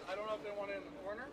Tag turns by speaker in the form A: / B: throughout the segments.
A: I don't know if they want it in the corner.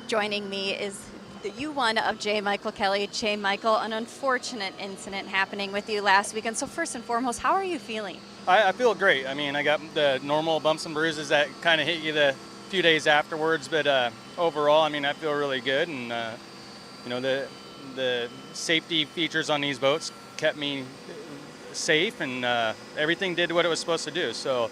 A: Joining me is the U1 of J. Michael Kelly. J. Michael, an unfortunate incident happening with you last weekend. So first and foremost, how are you feeling?
B: I feel great. I mean, I got the normal bumps and bruises that kind of hit you the few days afterwards, but overall, I mean, I feel really good. And the safety features on these boats kept me safe, and everything did what it was supposed to do. So,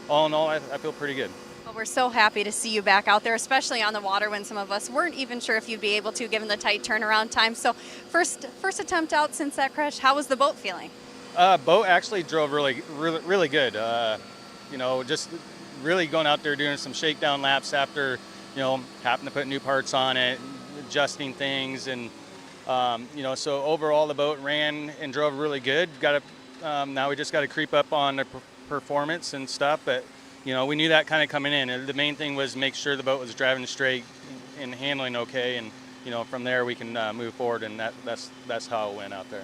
B: all in all, I feel pretty good.
A: Well, we're so happy to see you back out there, especially on the water when some of us weren't even sure if you'd be able to, given the tight turnaround time. So first attempt out since that crash. How was the boat feeling?
B: Boat actually drove really good. Just really going out there doing some shakedown laps after, having to put new parts on it, adjusting things, and so overall the boat ran and drove really good. Now we just got to creep up on the performance and stuff, but we knew that kind of coming in. And the main thing was make sure the boat was driving straight and handling okay, and from there we can move forward, and that's how it went out there.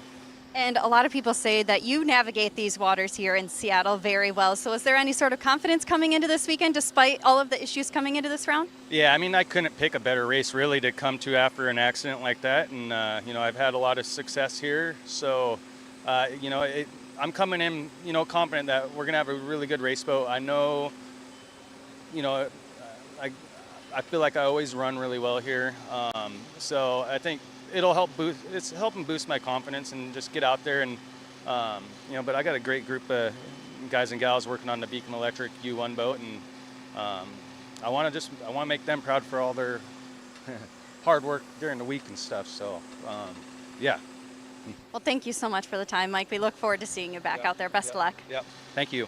A: And a lot of people say that you navigate these waters here in Seattle very well. So is there any sort of confidence coming into this weekend despite all of the issues coming into this round?
B: Yeah, I mean, I couldn't pick a better race really to come to after an accident like that, and I've had a lot of success here, so I'm coming in, confident that we're gonna have a really good race boat. I know, you know, I I feel like I always run really well here, so I think it'll help boost. It's helping boost my confidence and just get out there and But I got a great group of guys and gals working on the Beacon Electric U1 boat, and um, I want to make them proud for all their hard work during the week and stuff. So yeah.
A: Well, thank you so much for the time, Mike. We look forward to seeing you back out there. Best of luck.
B: Yep. Thank you.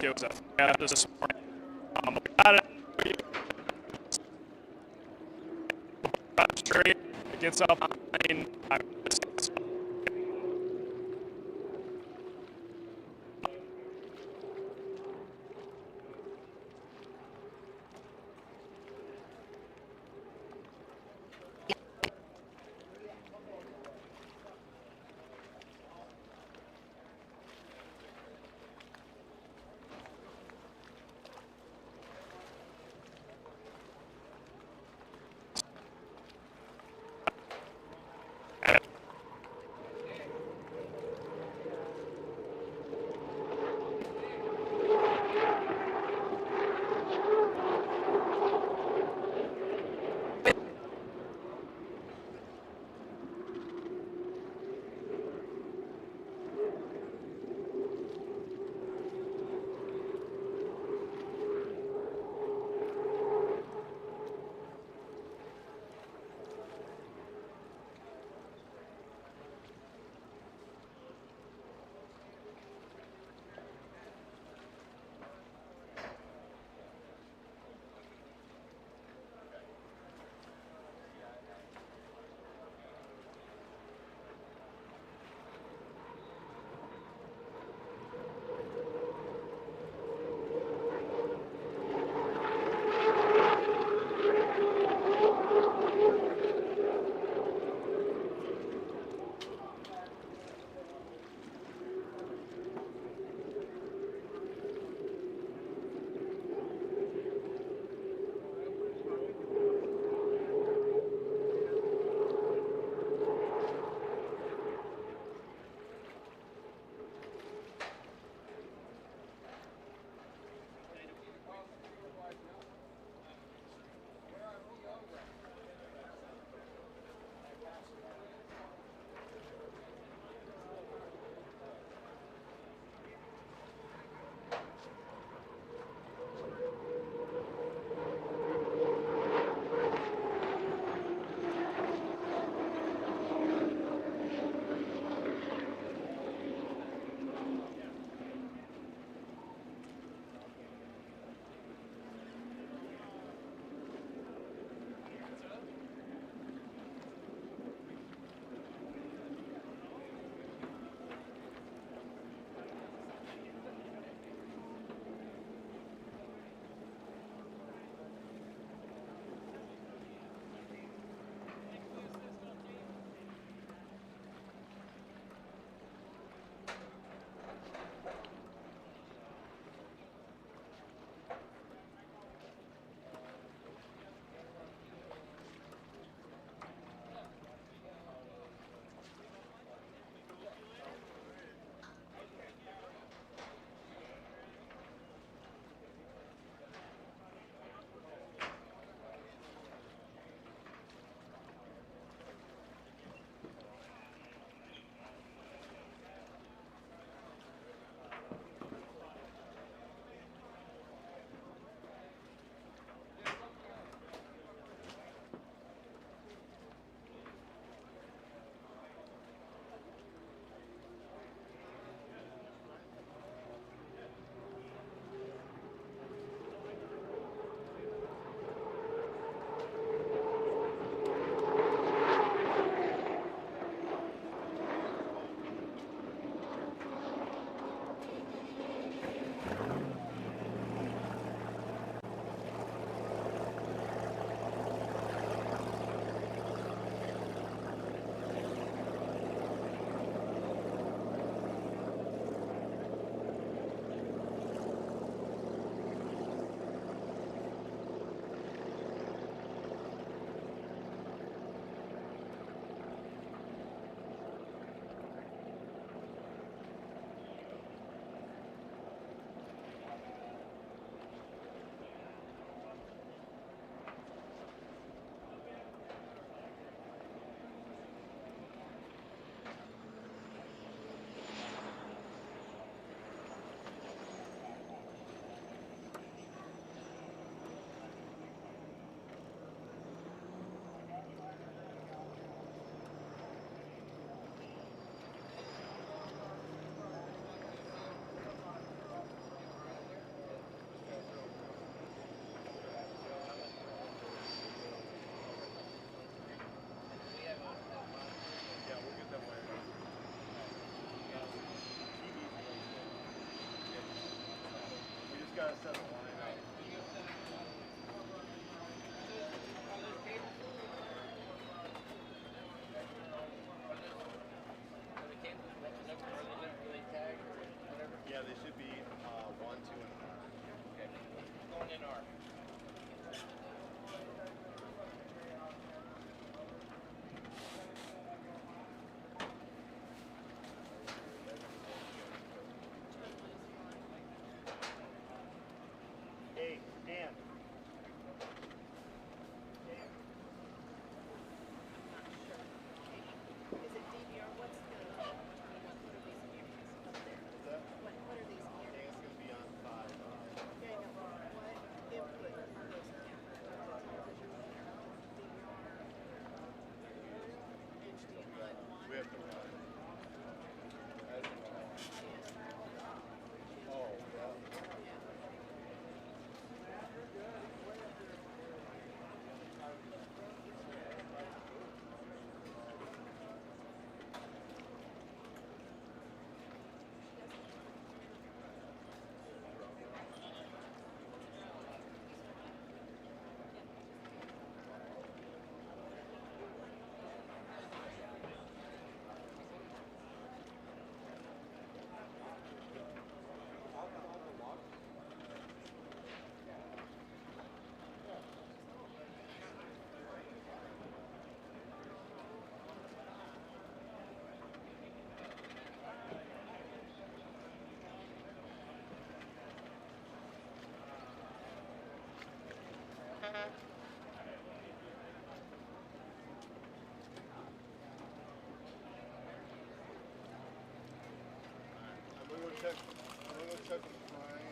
C: It was a this morning. We got it. Straight against up lane.
D: set of line up. Yeah, they should be 1, 2, and R. Okay. Going in R. Hey, Dan.
E: Is it DVR? What's the, what are these cameras up there?
D: What's that?
E: What are these
D: I think
E: cameras?
D: it's going to be on 5.
E: Okay, no, what input are those cameras? Television, DVR, HD, what?
D: We have to run. Oh, yeah. I'm gonna go check. I'm gonna go check with Brian.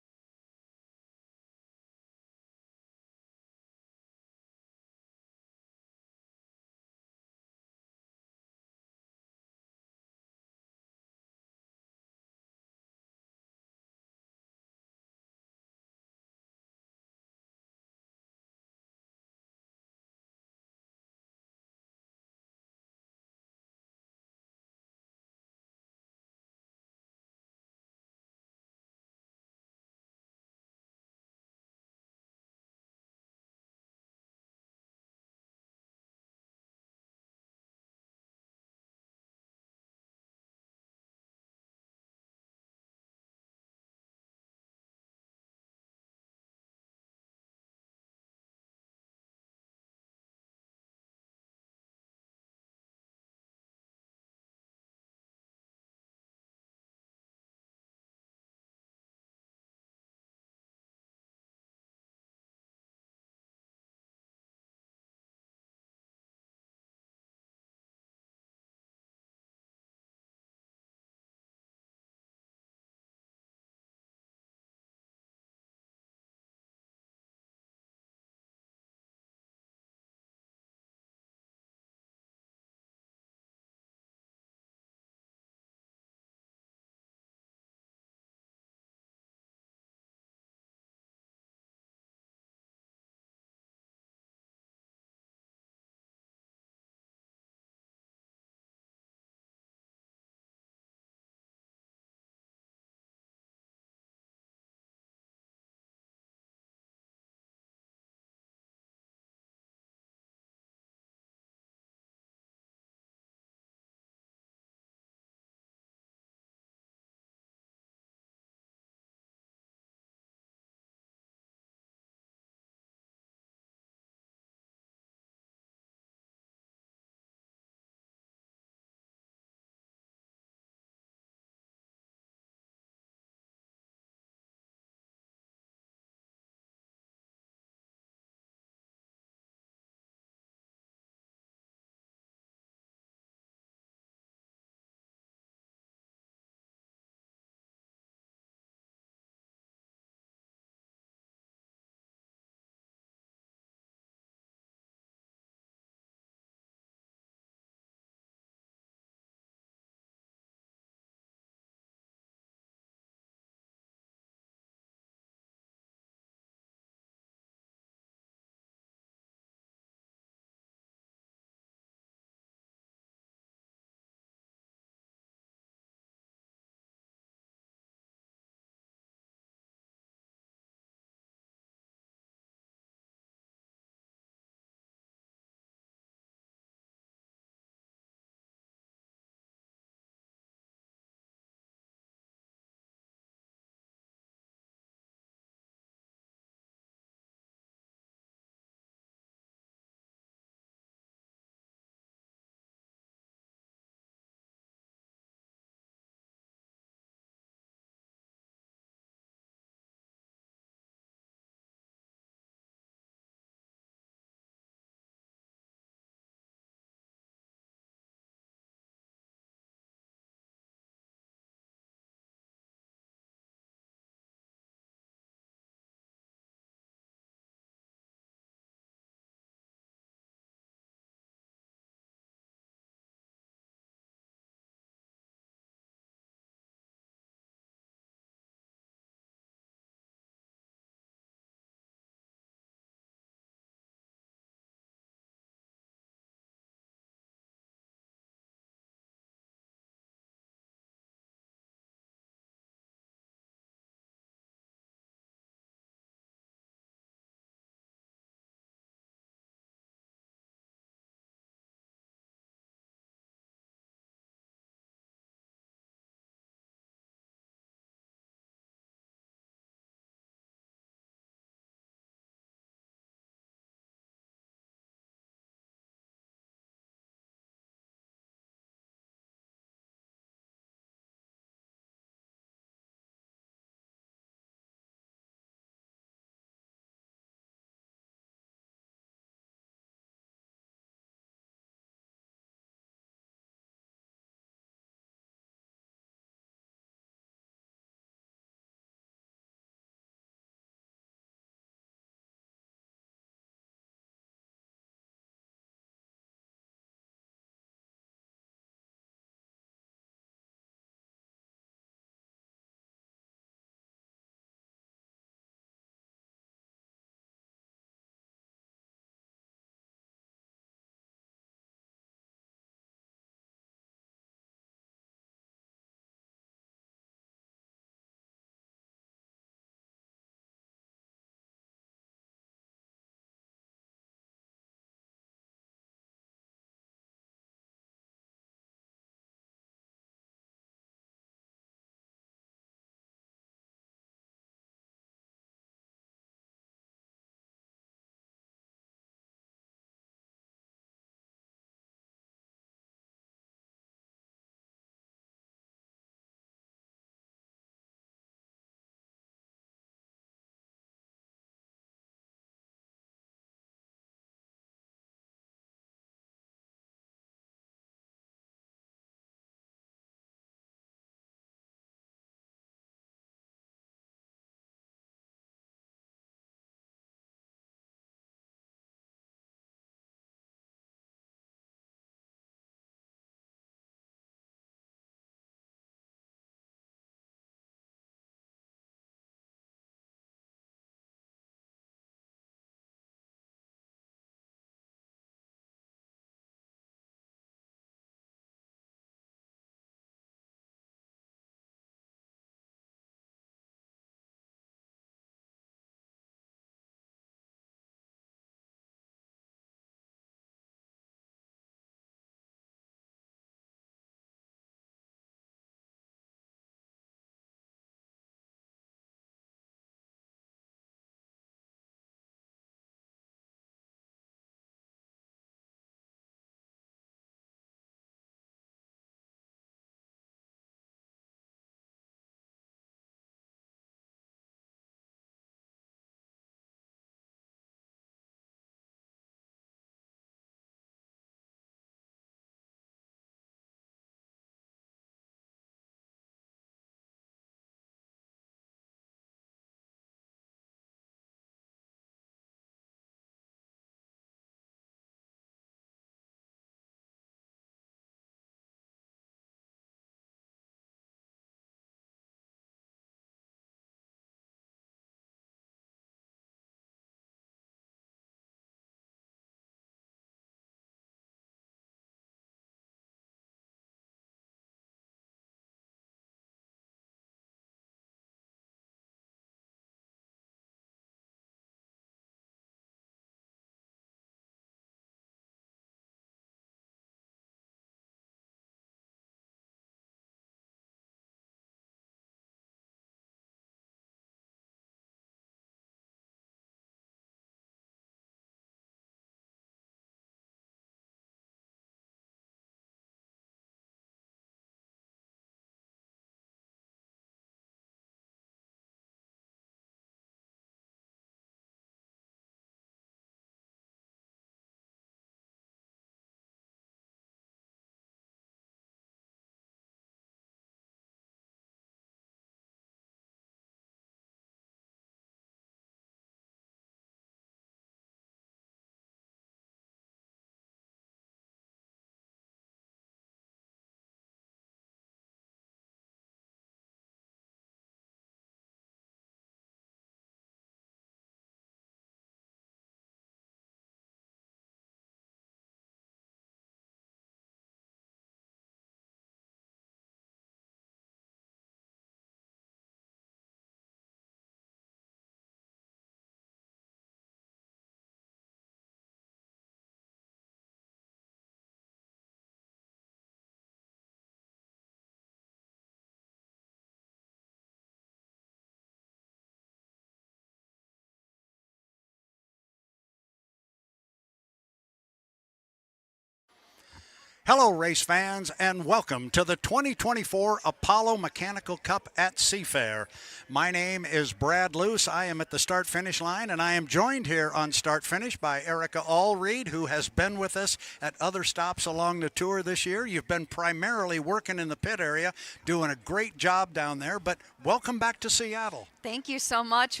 F: Hello, race fans, and welcome to the 2024 Apollo Mechanical Cup at Seafair. My name is Brad Luce. I am at the start-finish line, and I am joined here on start-finish by Erica Allreed, who has been with us at other stops along the tour this year. You've been primarily working in the pit area, doing a great job down there, but welcome back to Seattle.
A: Thank you so much.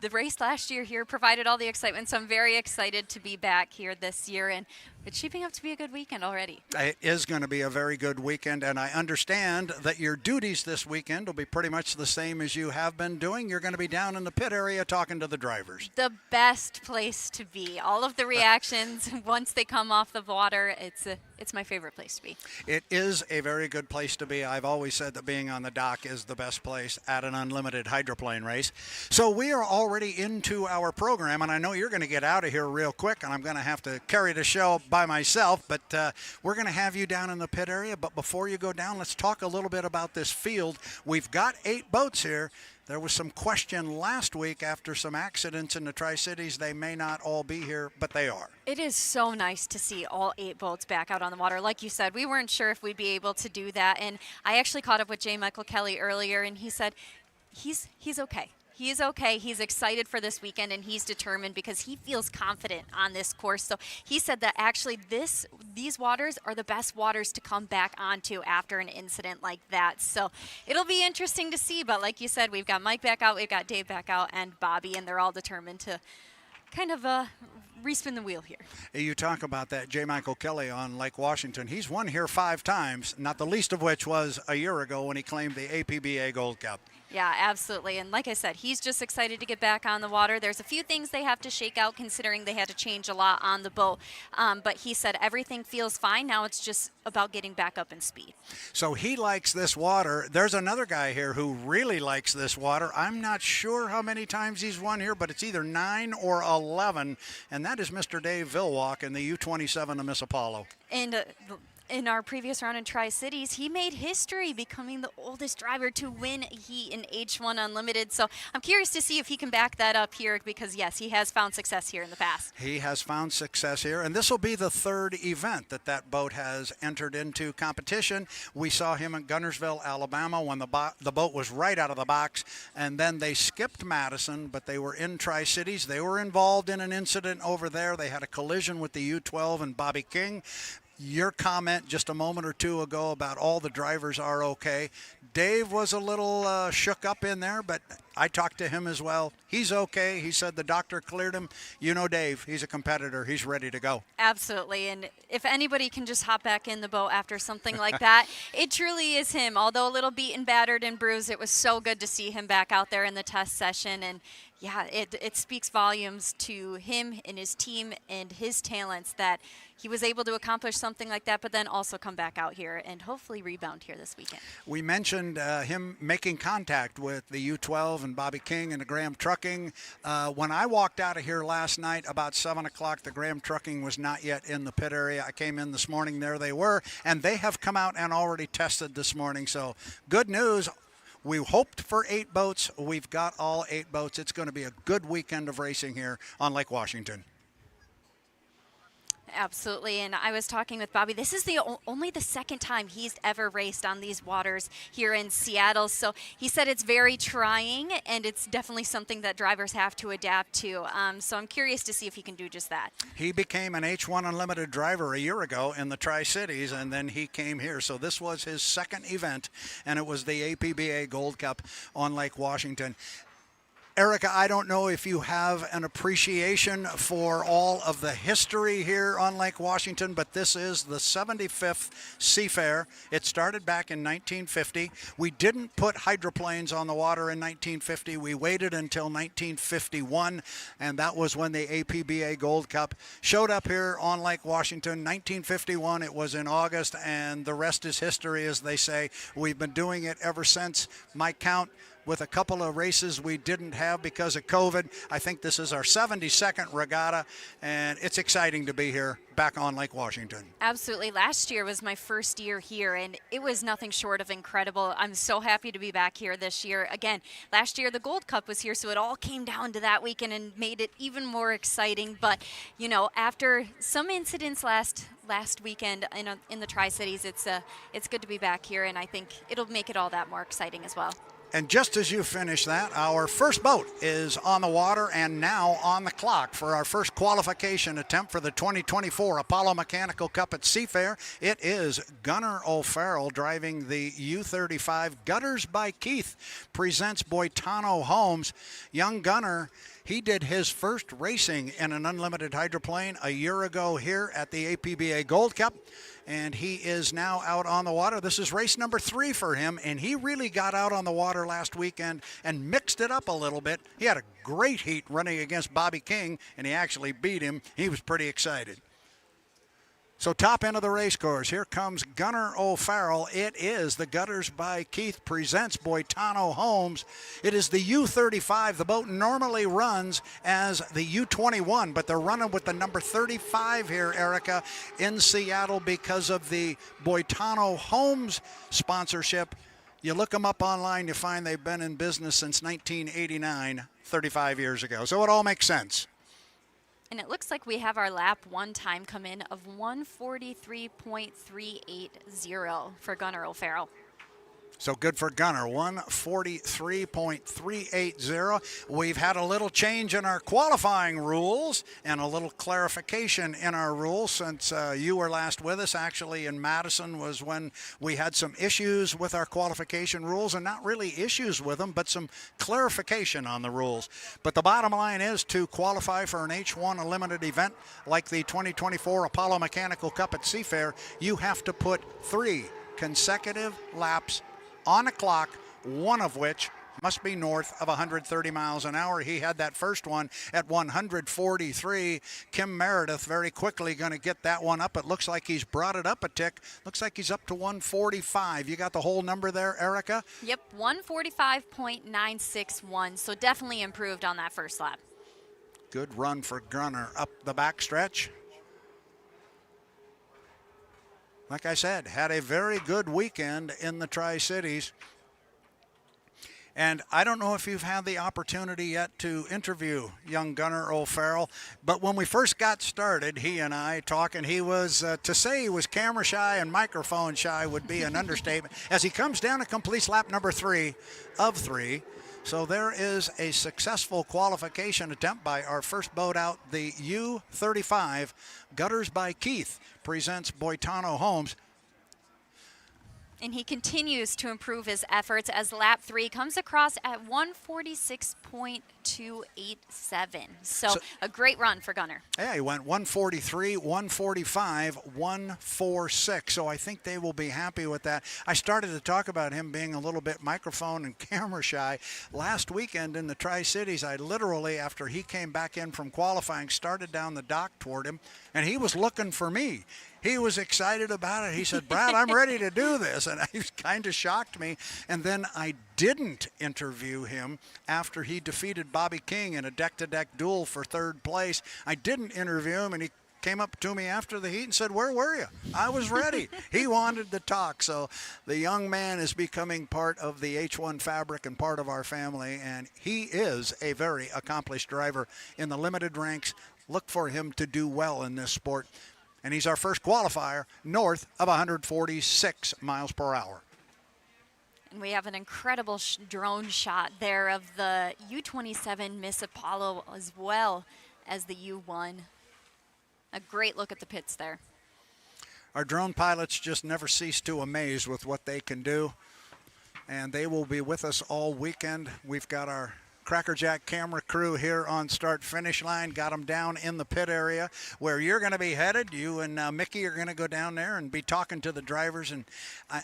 A: The race last year here provided all the excitement, so I'm very excited to be back here this year, and it's shaping up to be a good weekend already.
F: It is going to be a very good weekend, and I understand that your duties this weekend will be pretty much the same as you have been doing. You're going to be down in the pit area talking to the drivers.
A: The best place to be. All of the reactions once they come off the water, it's my favorite place to be.
F: It is a very good place to be. I've always said that being on the dock is the best place at an unlimited hydroplane race. So we are already into our program, and I know you're going to get out of here real quick, and I'm going to have to carry the show by myself, but we're going to have you down in the pit area. But before you go down, let's talk a little bit about this field. We've got 8 boats here. There was some question last week after some accidents in the Tri-Cities. They may not all be here, but they are.
A: It is so nice to see all 8 boats back out on the water. Like you said, we weren't sure if we'd be able to do that, and I actually caught up with J. Michael Kelly earlier, and he said he's okay. He's okay. He's excited for this weekend, and he's determined because he feels confident on this course. So he said that actually these waters are the best waters to come back onto after an incident like that. So it'll be interesting to see. But like you said, we've got Mike back out, we've got Dave back out, and Bobby, and they're all determined to kind of respin the wheel here.
F: You talk about that J. Michael Kelly on Lake Washington. He's won here 5 times, not the least of which was a year ago when he claimed the APBA Gold Cup.
A: Yeah, absolutely. And like I said, he's just excited to get back on the water. There's a few things they have to shake out considering they had to change a lot on the boat. But he said everything feels fine. Now it's just about getting back up in speed.
F: So he likes this water. There's another guy here who really likes this water. I'm not sure how many times he's won here, but it's either 9 or 11. And that is Mr. Dave Villwock in the U-27 of Miss Apollo.
A: And in our previous round in Tri-Cities, he made history becoming the oldest driver to win a heat in H1 Unlimited. So I'm curious to see if he can back that up here because, yes, he has found success here in the past.
F: He has found success here, and this will be the 3rd event that boat has entered into competition. We saw him in Gunnersville, Alabama, when the boat was right out of the box, and then they skipped Madison, but they were in Tri-Cities. They were involved in an incident over there. They had a collision with the U-12 and Bobby King. Your comment just a moment or two ago about all the drivers are okay. Dave was a little shook up in there, but I talked to him as well. He's okay. He said the doctor cleared him. You know Dave, he's a competitor. He's ready to go.
A: Absolutely. And if anybody can just hop back in the boat after something like that, it truly is him. Although a little beaten, battered, and bruised, it was so good to see him back out there in the test session. And yeah, it speaks volumes to him and his team and his talents that he was able to accomplish something like that, but then also come back out here and hopefully rebound here this weekend.
F: We mentioned him making contact with the U-12 and Bobby King and the Graham Trucking. When I walked out of here last night about 7 o'clock, the Graham Trucking was not yet in the pit area. I came in this morning, there they were, and they have come out and already tested this morning. So good news. We hoped for 8 boats. We've got all 8 boats. It's going to be a good weekend of racing here on Lake Washington.
A: Absolutely, and I was talking with Bobby. This is only the 2nd time he's ever raced on these waters here in Seattle. So he said it's very trying, and it's definitely something that drivers have to adapt to. So I'm curious to see if he can do just that.
F: He became an H1 Unlimited driver a year ago in the Tri-Cities, and then he came here. So this was his 2nd event, and it was the APBA Gold Cup on Lake Washington. Erica, I don't know if you have an appreciation for all of the history here on Lake Washington, but this is the 75th Seafair. It started back in 1950. We didn't put hydroplanes on the water in 1950. We waited until 1951, and that was when the APBA Gold Cup showed up here on Lake Washington. 1951, it was in August, and the rest is history, as they say. We've been doing it ever since. My count, with a couple of races we didn't have because of COVID. I think this is our 72nd regatta, and it's exciting to be here back on Lake Washington.
A: Absolutely. Last year was my first year here, and it was nothing short of incredible. I'm so happy to be back here this year. Again, last year the Gold Cup was here, so it all came down to that weekend and made it even more exciting. But, you know, after some incidents last weekend in the Tri-Cities, it's good to be back here, and I think it'll make it all that more exciting as well.
F: And just as you finish that, our first boat is on the water and now on the clock for our first qualification attempt for the 2024 Apollo Mechanical Cup at Seafair. It is Gunnar O'Farrell driving the U35. Gutters by Keith presents Boitano Homes. Young Gunnar, he did his first racing in an unlimited hydroplane a year ago here at the APBA Gold Cup, and he is now out on the water. This is race number 3 for him, and he really got out on the water last weekend and mixed it up a little bit. He had a great heat running against Bobby King, and he actually beat him. He was pretty excited. So top end of the race course, here comes Gunnar O'Farrell. It is the Gutters by Keith presents Boitano Homes. It is the U35. The boat normally runs as the U21, but they're running with the number 35 here, Erica, in Seattle because of the Boitano Homes sponsorship. You look them up online, you find they've been in business since 1989, 35 years ago. So it all makes sense.
A: And it looks like we have our lap 1 time come in of 143.380 for Gunnar O'Farrell.
F: So good for Gunnar, 143.380. We've had a little change in our qualifying rules and a little clarification in our rules since you were last with us. Actually, in Madison was when we had some issues with our qualification rules, and not really issues with them, but some clarification on the rules. But the bottom line is, to qualify for an H1 a limited event like the 2024 Apollo Mechanical Cup at Seafair, you have to put 3 consecutive laps on a clock, one of which must be north of 130 miles an hour. He had that first one at 143. Kim Meredith very quickly going to get that one up. It looks like he's brought it up a tick. Looks like he's up to 145. You got the whole number there, Erica?
A: Yep, 145.961, so definitely improved on that first lap.
F: Good run for Gunnar up the backstretch. Like I said, had a very good weekend in the Tri-Cities. And I don't know if you've had the opportunity yet to interview young Gunnar O'Farrell, but when we first got started, he and I talking, he was, to say he was camera shy and microphone shy would be an understatement, as he comes down and completes lap number 3 of 3. So there is a successful qualification attempt by our first boat out, the U35. Gutters by Keith presents Boitano Homes.
A: And he continues to improve his efforts as lap 3 comes across at 146.287. So a great run for Gunnar.
F: Yeah, he went 143, 145, 146. So I think they will be happy with that. I started to talk about him being a little bit microphone and camera shy. Last weekend in the Tri-Cities, I literally, after he came back in from qualifying, started down the dock toward him, and he was looking for me. He was excited about it. He said, Brad, I'm ready to do this. And he kind of shocked me. And then I didn't interview him after he defeated Bobby King in a deck-to-deck duel for 3rd place. I didn't interview him, and he came up to me after the heat and said, where were you? I was ready. He wanted to talk. So the young man is becoming part of the H1 fabric and part of our family, and he is a very accomplished driver in the limited ranks. Look for him to do well in this sport. And he's our first qualifier north of 146 miles per hour.
A: And we have an incredible drone shot there of the U27 Miss Apollo as well as the U1. A great look at the pits there.
F: Our drone pilots just never cease to amaze with what they can do. And they will be with us all weekend. We've got our Crackerjack camera crew here on start-finish line, got them down in the pit area where you're going to be headed. You and Mickey are going to go down there and be talking to the drivers, and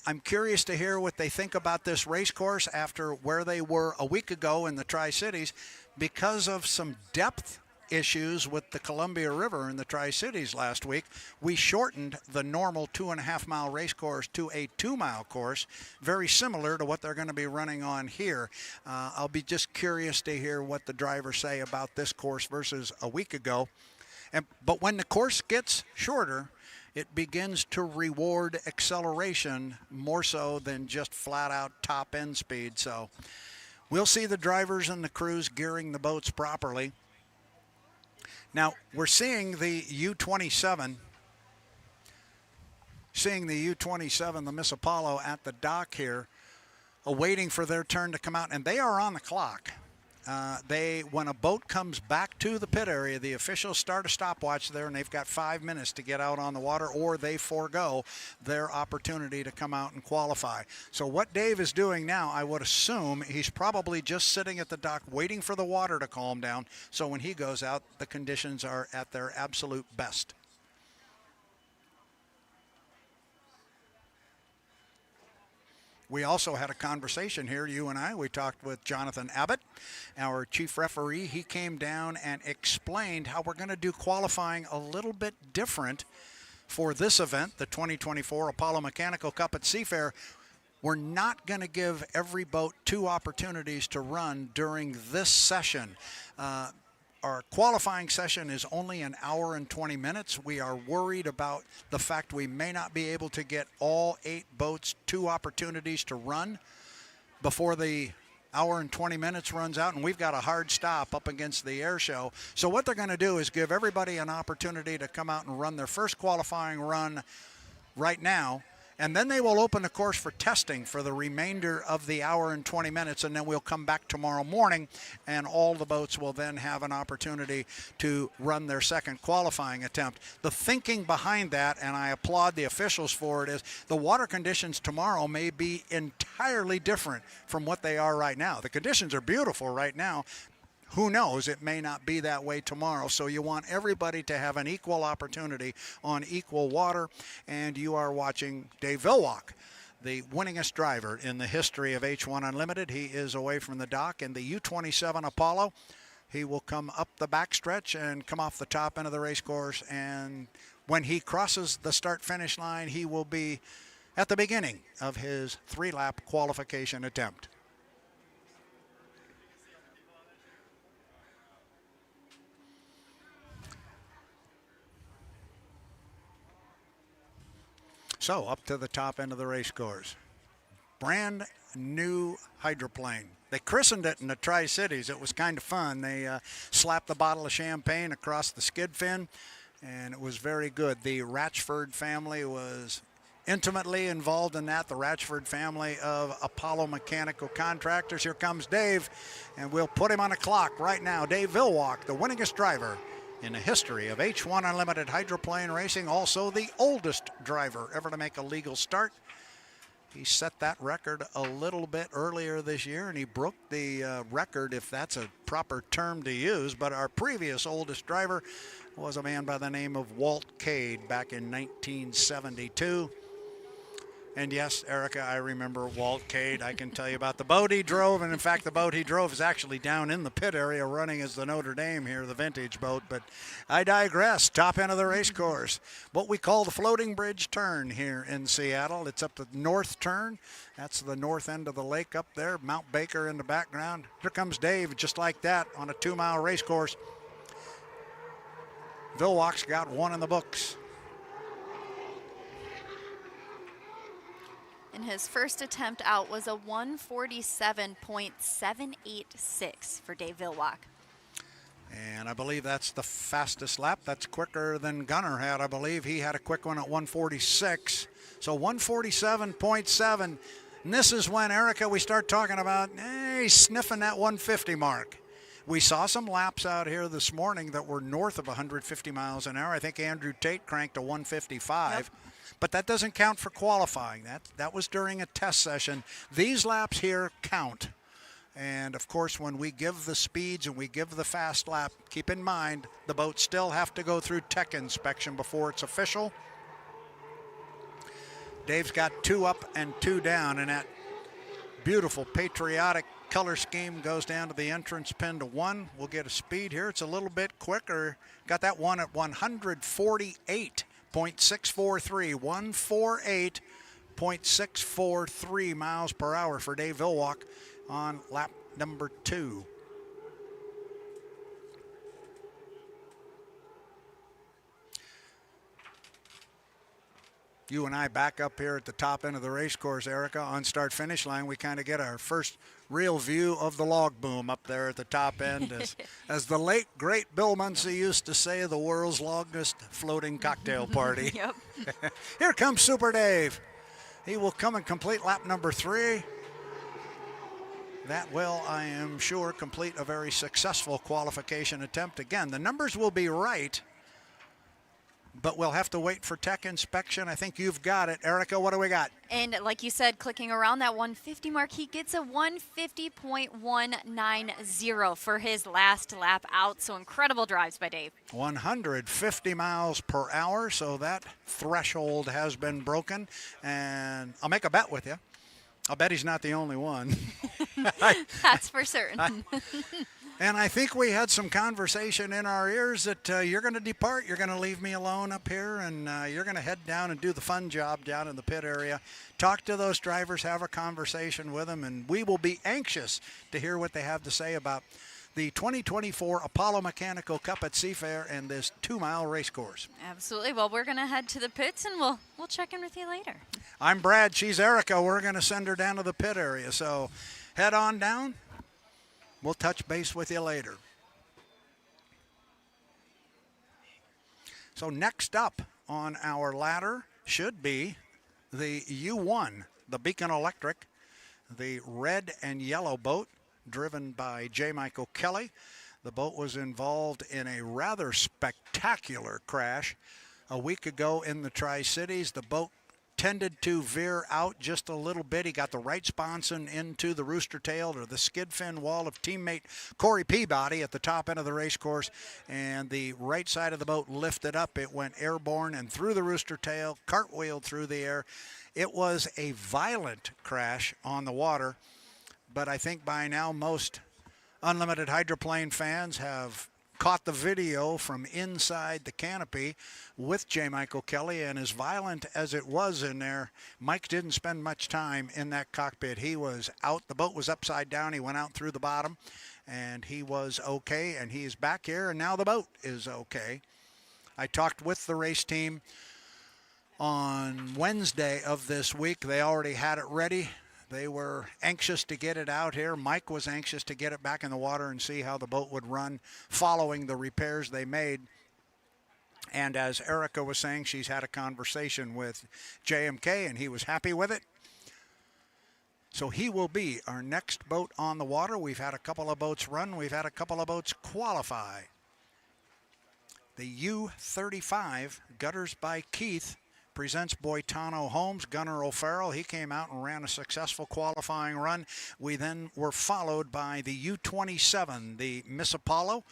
F: I'm curious to hear what they think about this race course after where they were a week ago in the Tri-Cities because of some depth issues with the Columbia River in the Tri-Cities last week. We shortened the normal 2.5-mile race course to a 2-mile course, very similar to what they're going to be running on here. I'll be just curious to hear what the drivers say about this course versus a week ago. But when the course gets shorter, it begins to reward acceleration more so than just flat out top end speed. So we'll see the drivers and the crews gearing the boats properly. Now we're seeing the U-27, the Miss Apollo at the dock here, awaiting for their turn to come out, and they are on the clock. When a boat comes back to the pit area, the officials start a stopwatch there, and they've got 5 minutes to get out on the water, or they forego their opportunity to come out and qualify. So what Dave is doing now, I would assume he's probably just sitting at the dock waiting for the water to calm down, so when he goes out, the conditions are at their absolute best. We also had a conversation here, you and I. We talked with Jonathan Abbott, our chief referee. He came down and explained how we're going to do qualifying a little bit different for this event, the 2024 Apollo Mechanical Cup at Seafair. We're not going to give every boat 2 opportunities to run during this session. Our qualifying session is only an hour and 20 minutes. We are worried about the fact we may not be able to get all 8 boats 2 opportunities to run before the hour and 20 minutes runs out, and we've got a hard stop up against the air show. So what they're going to do is give everybody an opportunity to come out and run their first qualifying run right now, and then they will open the course for testing for the remainder of the hour and 20 minutes, and then we'll come back tomorrow morning, and all the boats will then have an opportunity to run their second qualifying attempt. The thinking behind that, and I applaud the officials for it, is the water conditions tomorrow may be entirely different from what they are right now. The conditions are beautiful right now. Who knows, it may not be that way tomorrow. So you want everybody to have an equal opportunity on equal water. And you are watching Dave Villwock, the winningest driver in the history of H1 Unlimited. He is away from the dock in the U-27 Apollo. He will come up the backstretch and come off the top end of the race course. And when he crosses the start-finish line, he will be at the beginning of his 3-lap qualification attempt. So up to the top end of the race course. Brand new hydroplane. They christened it in the Tri-Cities. It was kind of fun. They slapped the bottle of champagne across the skid fin, and it was very good. The Ratchford family was intimately involved in that, the Ratchford family of Apollo Mechanical Contractors. Here comes Dave, and we'll put him on the clock right now. Dave Villwock, the winningest driver in the history of H1 Unlimited hydroplane racing, also the oldest driver ever to make a legal start. He set that record a little bit earlier this year, and he broke the record, if that's a proper term to use. But our previous oldest driver was a man by the name of Walt Cade back in 1972. And yes, Erica, I remember Walt Cade. I can tell you about the boat he drove. And in fact, the boat he drove is actually down in the pit area running as the Notre Dame here, the vintage boat. But I digress. Top end of the race course. What we call the floating bridge turn here in Seattle. It's up the north turn. That's the north end of the lake up there. Mount Baker in the background. Here comes Dave, just like that, on a 2-mile race course. Villwock's got 1 in the books.
A: And his first attempt out was a 147.786 for Dave Villwock.
F: And I believe that's the fastest lap. That's quicker than Gunner had, I believe. He had a quick one at 146. So 147.7. And this is when, Erica, we start talking about, he's sniffing that 150 mark. We saw some laps out here this morning that were north of 150 miles an hour. I think Andrew Tate cranked a 155. Yep. But that doesn't count for qualifying. That was during a test session. These laps here count. And, of course, when we give the speeds and we give the fast lap, keep in mind the boats still have to go through tech inspection before it's official. Dave's got 2 up and 2 down in that beautiful patriotic color scheme goes down to the entrance pin to 1. We'll get a speed here. It's a little bit quicker. Got that one at 148.643. 148.643 miles per hour for Dave Villwock on lap number 2. You and I back up here at the top end of the race course, Erica, on start-finish line. We kind of get our first real view of the log boom up there at the top end. As the late, great Bill Munsey used to say, the world's longest floating cocktail party.
A: Yep.
F: Here comes Super Dave. He will come and complete lap number 3. That will, I am sure, complete a very successful qualification attempt. Again, the numbers will be right, but we'll have to wait for tech inspection. I think you've got it. Erica, what do we got?
A: And like you said, clicking around that 150 mark, he gets a 150.190 for his last lap out. So incredible drives by Dave.
F: 150 miles per hour, so that threshold has been broken. And I'll make a bet with you. I'll bet he's not the only one.
A: That's for certain.
F: And I think we had some conversation in our ears that you're going to depart. You're going to leave me alone up here, and you're going to head down and do the fun job down in the pit area. Talk to those drivers, have a conversation with them, and we will be anxious to hear what they have to say about the 2024 Apollo Mechanical Cup at Seafair and this 2-mile race course.
A: Absolutely. Well, we're going to head to the pits, and we'll check in with you later.
F: I'm Brad. She's Erica. We're going to send her down to the pit area. So head on down. We'll touch base with you later. So next up on our ladder should be the U1, the Beacon Electric, the red and yellow boat driven by J. Michael Kelly. The boat was involved in a rather spectacular crash a week ago in the Tri-Cities. The boat tended to veer out just a little bit. He got the right sponson into the rooster tail or the skid fin wall of teammate Corey Peabody at the top end of the race course, and the right side of the boat lifted up. It went airborne and through the rooster tail, cartwheeled through the air. It was a violent crash on the water, but I think by now most Unlimited Hydroplane fans have caught the video from inside the canopy with J. Michael Kelly, and as violent as it was in there, Mike didn't spend much time in that cockpit. He was out. The boat was upside down. He went out through the bottom, and he was okay, and he's back here, and now the boat is okay. I talked with the race team on Wednesday of this week. They already had it ready. They were anxious to get it out here. Mike was anxious to get it back in the water and see how the boat would run following the repairs they made. And as Erica was saying, she's had a conversation with JMK, and he was happy with it. So he will be our next boat on the water. We've had a couple of boats run. We've had a couple of boats qualify. The U-35 Gutters by Keith presents Boitano Holmes. Gunnar O'Farrell, he came out and ran a successful qualifying run. We then were followed by the U-27, the Miss Apollo.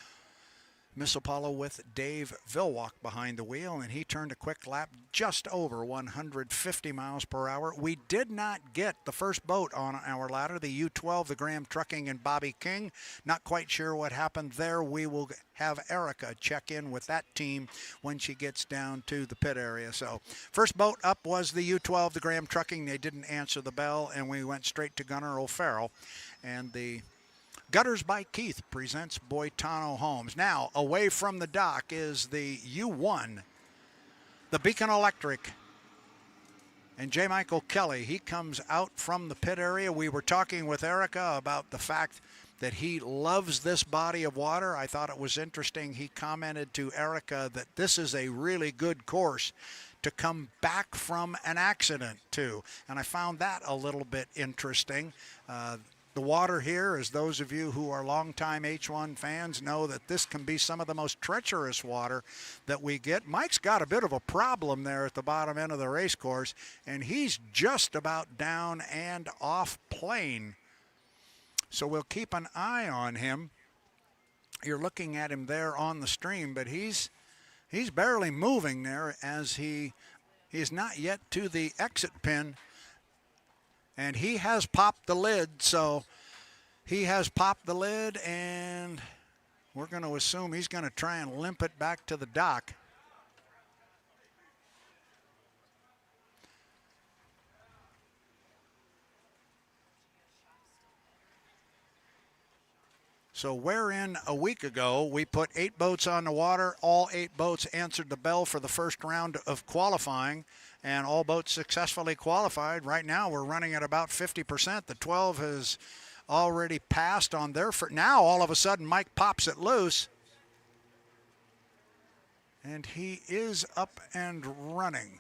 F: Miss Apollo with Dave Villwock behind the wheel, and he turned a quick lap just over 150 miles per hour. We did not get the first boat on our ladder, the U-12, the Graham Trucking and Bobby King. Not quite sure what happened there. We will have Erica check in with that team when she gets down to the pit area. So first boat up was the U-12, the Graham Trucking. They didn't answer the bell, and we went straight to Gunnar O'Farrell. And the Gutters by Keith presents Boitano Holmes. Now, away from the dock is the U1, the Beacon Electric, and J. Michael Kelly. He comes out from the pit area. We were talking with Erica about the fact that he loves this body of water. I thought it was interesting. He commented to Erica that this is a really good course to come back from an accident to, and I found that a little bit interesting. The water here, as those of you who are longtime H1 fans know, that this can be some of the most treacherous water that we get. Mike's got a bit of a problem there at the bottom end of the race course, and he's just about down and off plane. So we'll keep an eye on him. You're looking at him there on the stream, but he's barely moving there as he's not yet to the exit pin. And he has popped the lid, so He has popped the lid, and we're going to assume he's going to try and limp it back to the dock. So wherein a week ago we put 8 boats on the water, all 8 boats answered the bell for the first round of qualifying, and all boats successfully qualified. Right now we're running at about 50%. The 12 has already passed on their first. Now all of a sudden Mike pops it loose, and he is up and running.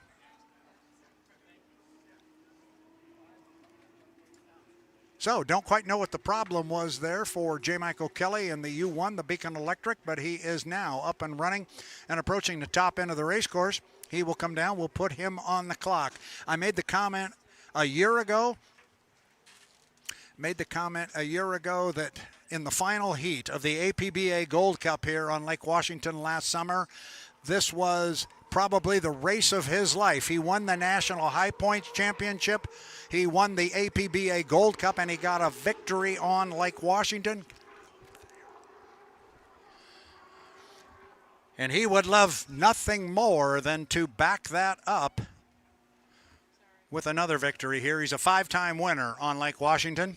F: So don't quite know what the problem was there for J. Michael Kelly in the U1, the Beacon Electric, but he is now up and running and approaching the top end of the race course. He will come down. We'll put him on the clock. I made the comment a year ago that in the final heat of the APBA Gold Cup here on Lake Washington last summer, this was probably the race of his life. He won the National High Points Championship. He won the APBA Gold Cup, and he got a victory on Lake Washington. And he would love nothing more than to back that up with another victory here. He's a 5-time winner on Lake Washington.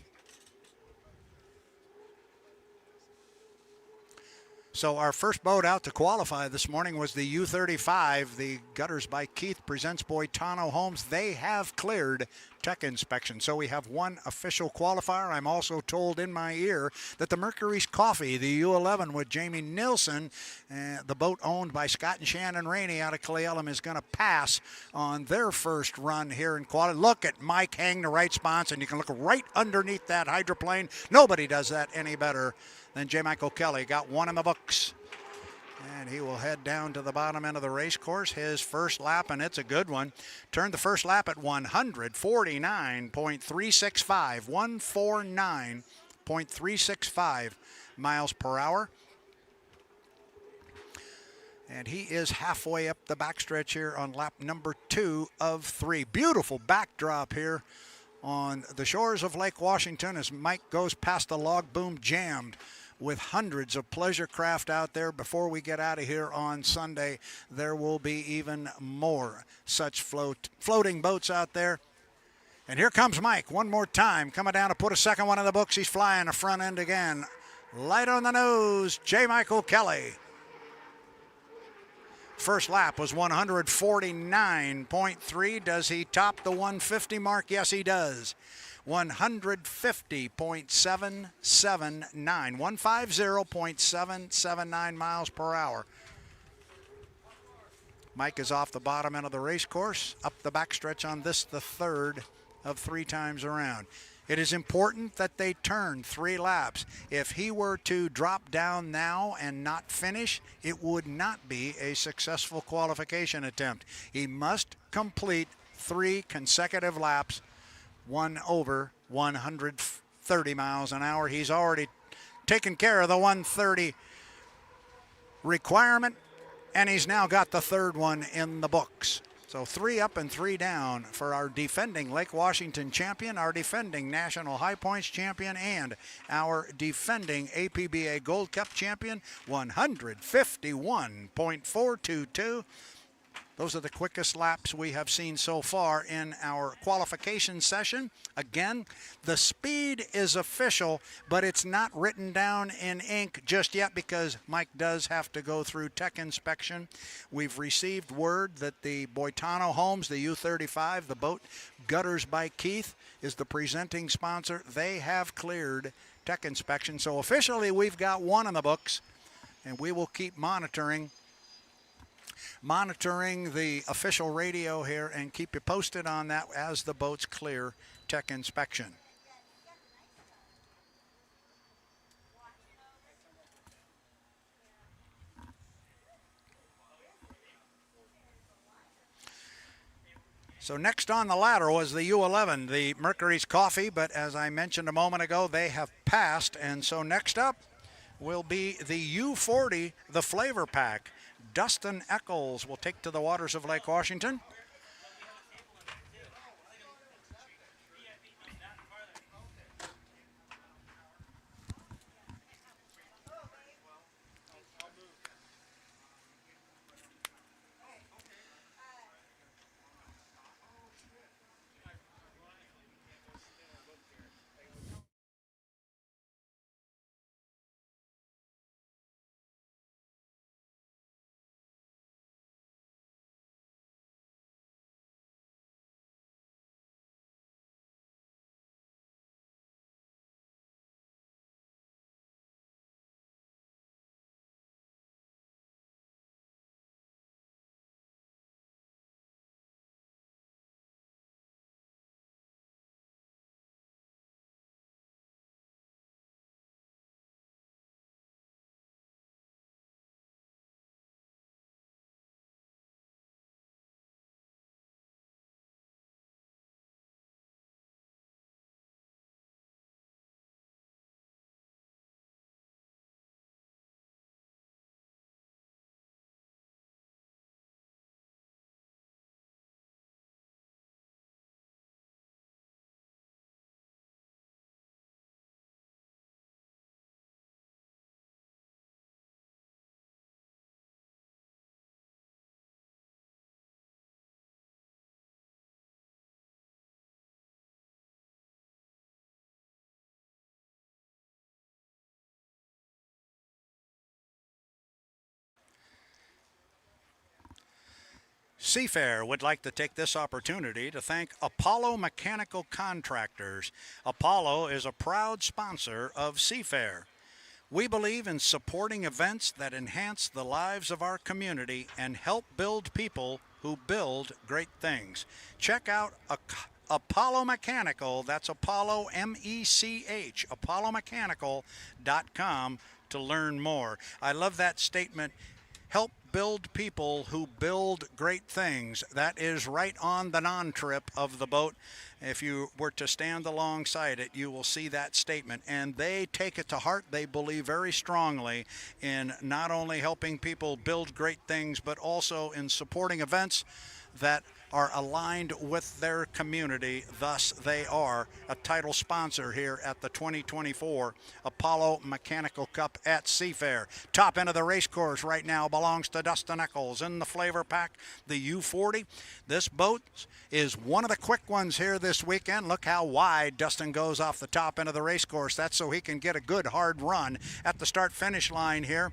F: So our first boat out to qualify this morning was the U35. The Gutters by Keith presents Boitano Homes. They have cleared tech inspection. So we have one official qualifier. I'm also told in my ear that the Mercury's Coffee, the U11 with Jamie Nilsson, the boat owned by Scott and Shannon Rainey out of Cle Elum, is going to pass on their first run here in quality. Look at Mike hang the right spots, and you can look right underneath that hydroplane. Nobody does that any better than J. Michael Kelly. Got one in the books. And he will head down to the bottom end of the race course. His first lap, and it's a good one. Turned the first lap at 149.365. 149.365 miles per hour. And he is halfway up the backstretch here on lap number 2 of 3. Beautiful backdrop here on the shores of Lake Washington as Mike goes past the log boom jammed with hundreds of pleasure craft out there. Before we get out of here on Sunday, there will be even more such floating boats out there. And here comes Mike one more time, coming down to put a second one in the books. He's flying the front end again. Light on the nose, J. Michael Kelly. First lap was 149.3. Does he top the 150 mark? Yes, he does. 150.779. 150.779 miles per hour. Mike is off the bottom end of the race course, up the backstretch on this, the third of 3 times around. It is important that they turn 3 laps. If he were to drop down now and not finish, it would not be a successful qualification attempt. He must complete 3 consecutive laps, one over 130 miles an hour. He's already taken care of the 130 requirement, and he's now got the third one in the books. So 3 up and 3 down for our defending Lake Washington champion, our defending National High Points champion, and our defending APBA Gold Cup champion. 151.422. Those are the quickest laps we have seen so far in our qualification session. Again, the speed is official, but it's not written down in ink just yet because Mike does have to go through tech inspection. We've received word that the Boitano Homes, the U35, the boat Gutters by Keith, is the presenting sponsor. They have cleared tech inspection. So officially we've got one in the books, and we will keep monitoring the official radio here and keep you posted on that as the boats clear tech inspection. So next on the ladder was the U11, the Mercury's Coffee, but as I mentioned a moment ago, they have passed, and so next up will be the U40, the Flavor Pack. Dustin Echols will take to the waters of Lake Washington. Seafair would like to take this opportunity to thank Apollo Mechanical Contractors. Apollo is a proud sponsor of Seafair. We believe in supporting events that enhance the lives of our community and help build people who build great things. Check out Apollo Mechanical, that's Apollo M-E-C-H, apollomechanical.com to learn more. I love that statement. Help build people who build great things. That is right on the non-trip of the boat. If you were to stand alongside it, you will see that statement. And they take it to heart. They believe very strongly in not only helping people build great things, but also in supporting events that are aligned with their community. Thus, they are a title sponsor here at the 2024 Apollo Mechanical Cup at Seafair. Top end of the race course right now belongs to Dustin Echols in the flavor pack, the U40. This boat is one of the quick ones here this weekend. Look how wide Dustin goes off the top end of the race course. That's so he can get a good hard run at the start-finish line here.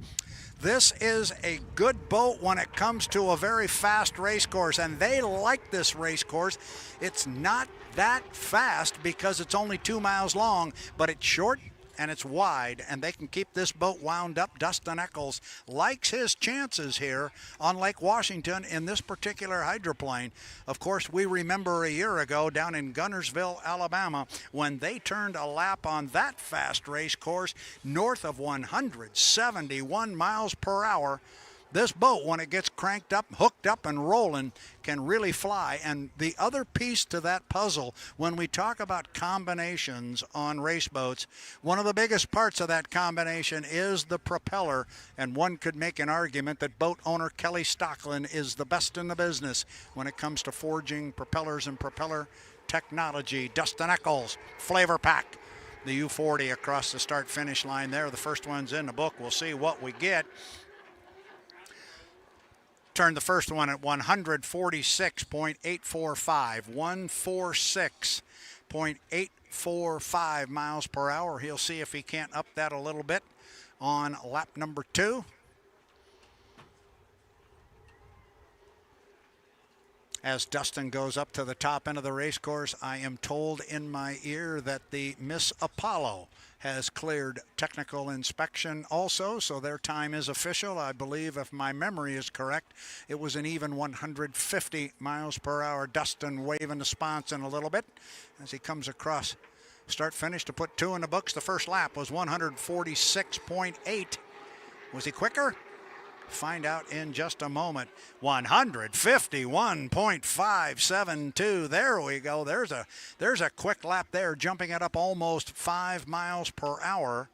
F: This is a good boat when it comes to a very fast race course, and they like this race course. It's not that fast because it's only 2 miles long, but it's short and it's wide, and they can keep this boat wound up. Dustin Echols likes his chances here on Lake Washington in this particular hydroplane. Of course, we remember a year ago down in Gunnersville, Alabama, when they turned a lap on that fast race course north of 171 miles per hour. This boat, when it gets cranked up, hooked up, and rolling, can really fly. And the other piece to that puzzle, when we talk about combinations on race boats, one of the biggest parts of that combination is the propeller. And one could make an argument that boat owner Kelly Stocklin is the best in the business when it comes to forging propellers and propeller technology. Dustin Echols, flavor pack, the U40 across the start-finish line there. The first one's in the book. We'll see what we get. Turned the first one at 146.845, 146.845 miles per hour. He'll see if he can't up that a little bit on lap number 2. As Dustin goes up to the top end of the race course, I am told in my ear that the Miss Apollo has cleared technical inspection also, so their time is official. I believe, if my memory is correct, it was an even 150 miles per hour. Dustin waving the sponsor in a little bit as he comes across start-finish to put 2 in the books. The first lap was 146.8. Was he quicker? Find out in just a moment. 151.572. There we go. There's a quick lap there, jumping it up almost 5 miles per hour.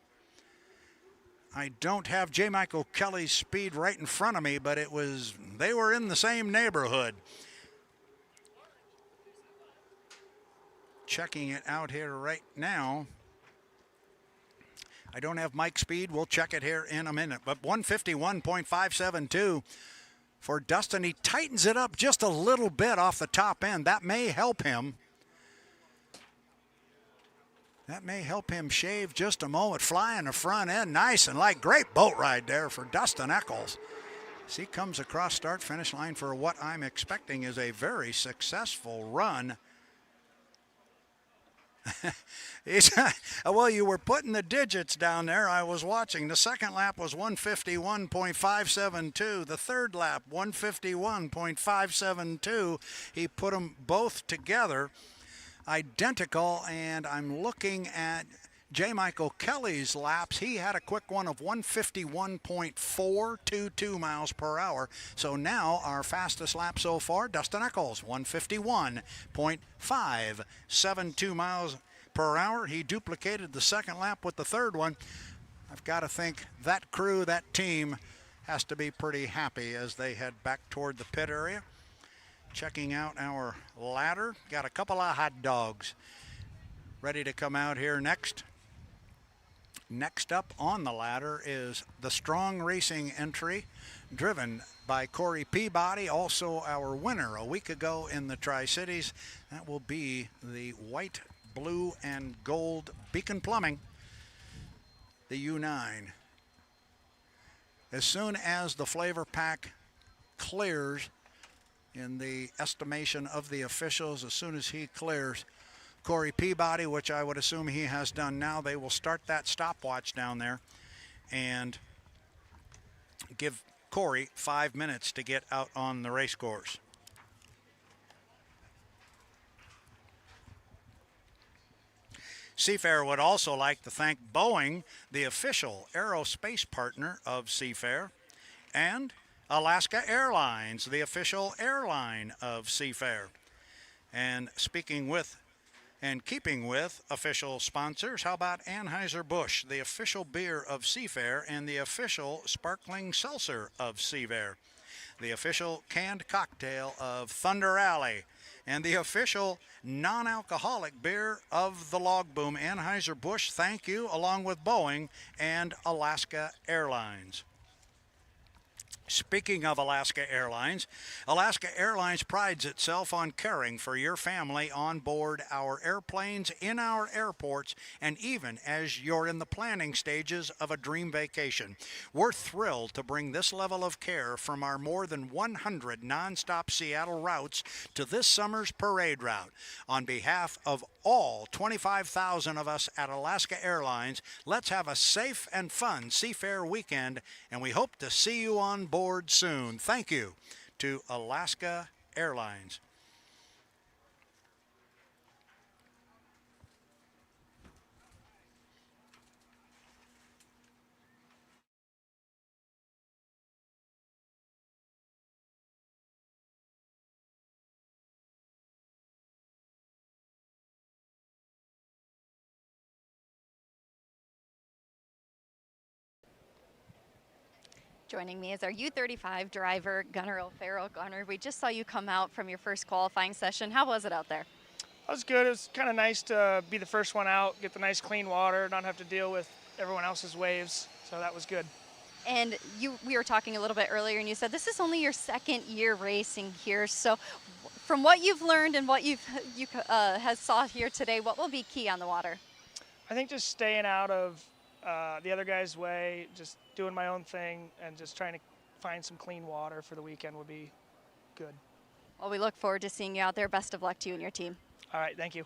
F: I don't have J. Michael Kelly's speed right in front of me, but they were in the same neighborhood. Checking it out here right now. I don't have Mike's speed. We'll check it here in a minute. But 151.572 for Dustin. He tightens it up just a little bit off the top end. That may help him. That may help him shave just a moment. Flying the front end, nice and light. Great boat ride there for Dustin Echols. As he comes across start-finish line for what I'm expecting is a very successful run. Well, you were putting the digits down there. I was watching. The second lap was 151.572. The third lap, 151.572. He put them both together, identical, and I'm looking at J. Michael Kelly's laps. He had a quick one of 151.422 miles per hour. So now our fastest lap so far, Dustin Echols, 151.572 miles per hour. He duplicated the second lap with the third one. I've got to think that crew, that team, has to be pretty happy as they head back toward the pit area. Checking out our ladder. Got a couple of hot dogs ready to come out here next. Next up on the ladder is the Strong Racing entry, driven by Corey Peabody, also our winner a week ago in the Tri-Cities. That will be the white, blue, and gold Beacon Plumbing, the U9. As soon as the flavor pack clears in the estimation of the officials. As soon as he clears Corey Peabody, which I would assume he has done now, they will start that stopwatch down there and give Corey 5 minutes to get out on the race course. Seafair would also like to thank Boeing, the official aerospace partner of Seafair, and Alaska Airlines, the official airline of Seafair. And speaking with and keeping with official sponsors, how about Anheuser-Busch, the official beer of Seafair and the official sparkling seltzer of Seafair, the official canned cocktail of Thunder Alley, and the official non-alcoholic beer of the Log Boom. Anheuser-Busch, thank you, along with Boeing and Alaska Airlines. Speaking of Alaska Airlines prides itself on caring for your family on board our airplanes, in our airports, and even as you're in the planning stages of a dream vacation. We're thrilled to bring this level of care from our more than 100 nonstop Seattle routes to this summer's parade route. On behalf of all 25,000 of us at Alaska Airlines, let's have a safe and fun Seafair weekend, and we hope to see you on board soon. Thank you to Alaska Airlines.
A: Joining me is our U35 driver, Gunnar O'Farrell. Gunnar, we just saw you come out from your first qualifying session. How was it out there?
G: That was good. It was kind of nice to be the first one out, get the nice clean water, not have to deal with everyone else's waves. So that was good.
A: And we were talking a little bit earlier, and you said this is only your second year racing here. So from what you've learned and what you has saw here today, what will be key on the water?
G: I think just staying out of the other guy's way, just doing my own thing, and just trying to find some clean water for the weekend would be good.
A: Well, we look forward to seeing you out there. Best of luck to you and your team.
G: All right, thank you.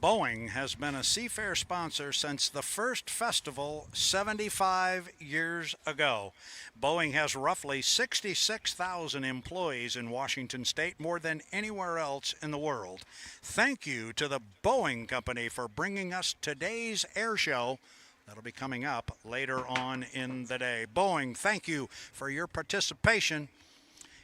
F: Boeing has been a Seafair sponsor since the first festival 75 years ago. Boeing has roughly 66,000 employees in Washington State, more than anywhere else in the world. Thank you to the Boeing Company for bringing us today's air show. That'll be coming up later on in the day. Boeing, thank you for your participation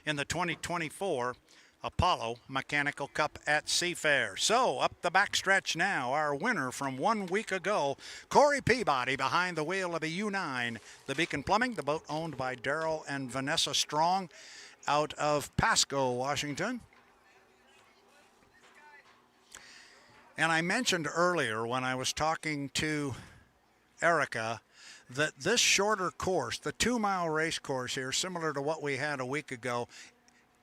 F: in the 2024 Apollo Mechanical Cup at Seafair. So, up the backstretch now, our winner from 1 week ago, Corey Peabody behind the wheel of a U9. The Beacon Plumbing, the boat owned by Daryl and Vanessa Strong out of Pasco, Washington. And I mentioned earlier when I was talking to Erica that this shorter course, the 2-mile race course here, similar to what we had a week ago,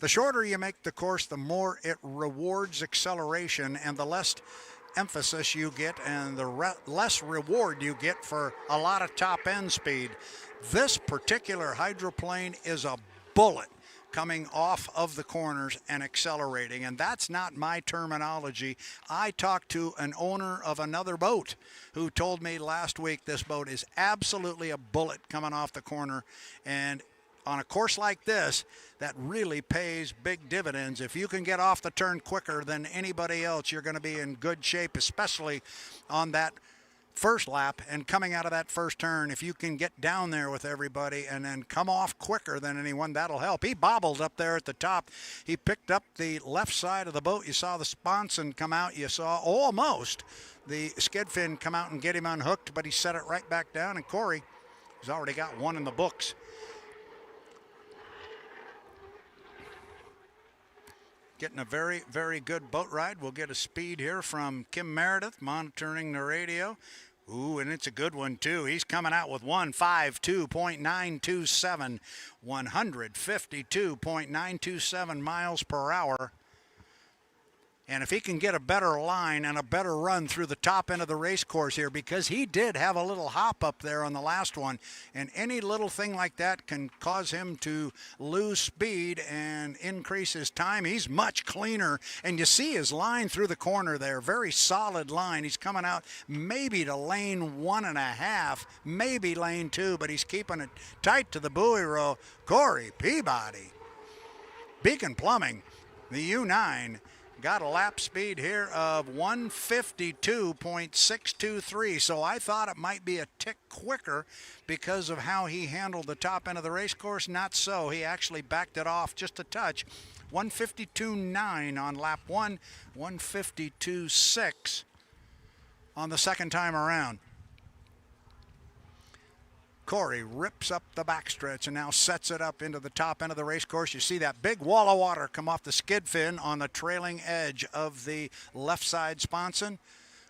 F: the shorter you make the course, the more it rewards acceleration and the less emphasis you get and the less reward you get for a lot of top end speed. This particular hydroplane is a bullet coming off of the corners and accelerating, and that's not my terminology. I talked to an owner of another boat who told me last week this boat is absolutely a bullet coming off the corner, and on a course like this, that really pays big dividends. If you can get off the turn quicker than anybody else, you're going to be in good shape, especially on that first lap and coming out of that first turn. If you can get down there with everybody and then come off quicker than anyone, that'll help. He bobbled up there at the top. He picked up the left side of the boat. You saw the sponson come out. You saw almost the skid fin come out and get him unhooked, but he set it right back down, and Corey has already got one in the books. Getting a very, very good boat ride. We'll get a speed here from Kim Meredith monitoring the radio. Ooh, and it's a good one, too. He's coming out with 152.927, 152.927 miles per hour. And if he can get a better line and a better run through the top end of the race course here, because he did have a little hop up there on the last one, and any little thing like that can cause him to lose speed and increase his time. He's much cleaner, and you see his line through the corner there, very solid line. He's coming out maybe to lane 1.5, maybe lane 2, but he's keeping it tight to the buoy row. Corey Peabody, Beacon Plumbing, the U9, got a lap speed here of 152.623, so I thought it might be a tick quicker because of how he handled the top end of the race course. Not so. He actually backed it off just a touch. 152.9 on lap 1, 152.6 on the second time around. Corey rips up the backstretch and now sets it up into the top end of the race course. You see that big wall of water come off the skid fin on the trailing edge of the left side sponson.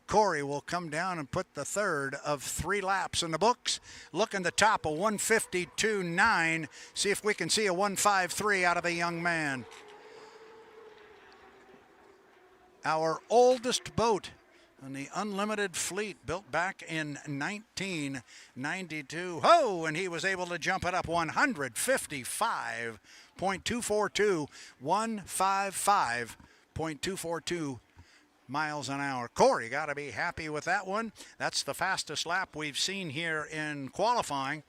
F: Corey will come down and put the third of 3 laps in the books. Looking the top of 152.9. See if we can see a 153 out of the young man. Our oldest boat and the Unlimited fleet, built back in 1992. Oh, and he was able to jump it up 155.242, 155.242 miles an hour. Corey got to be happy with that one. That's the fastest lap we've seen here in qualifying.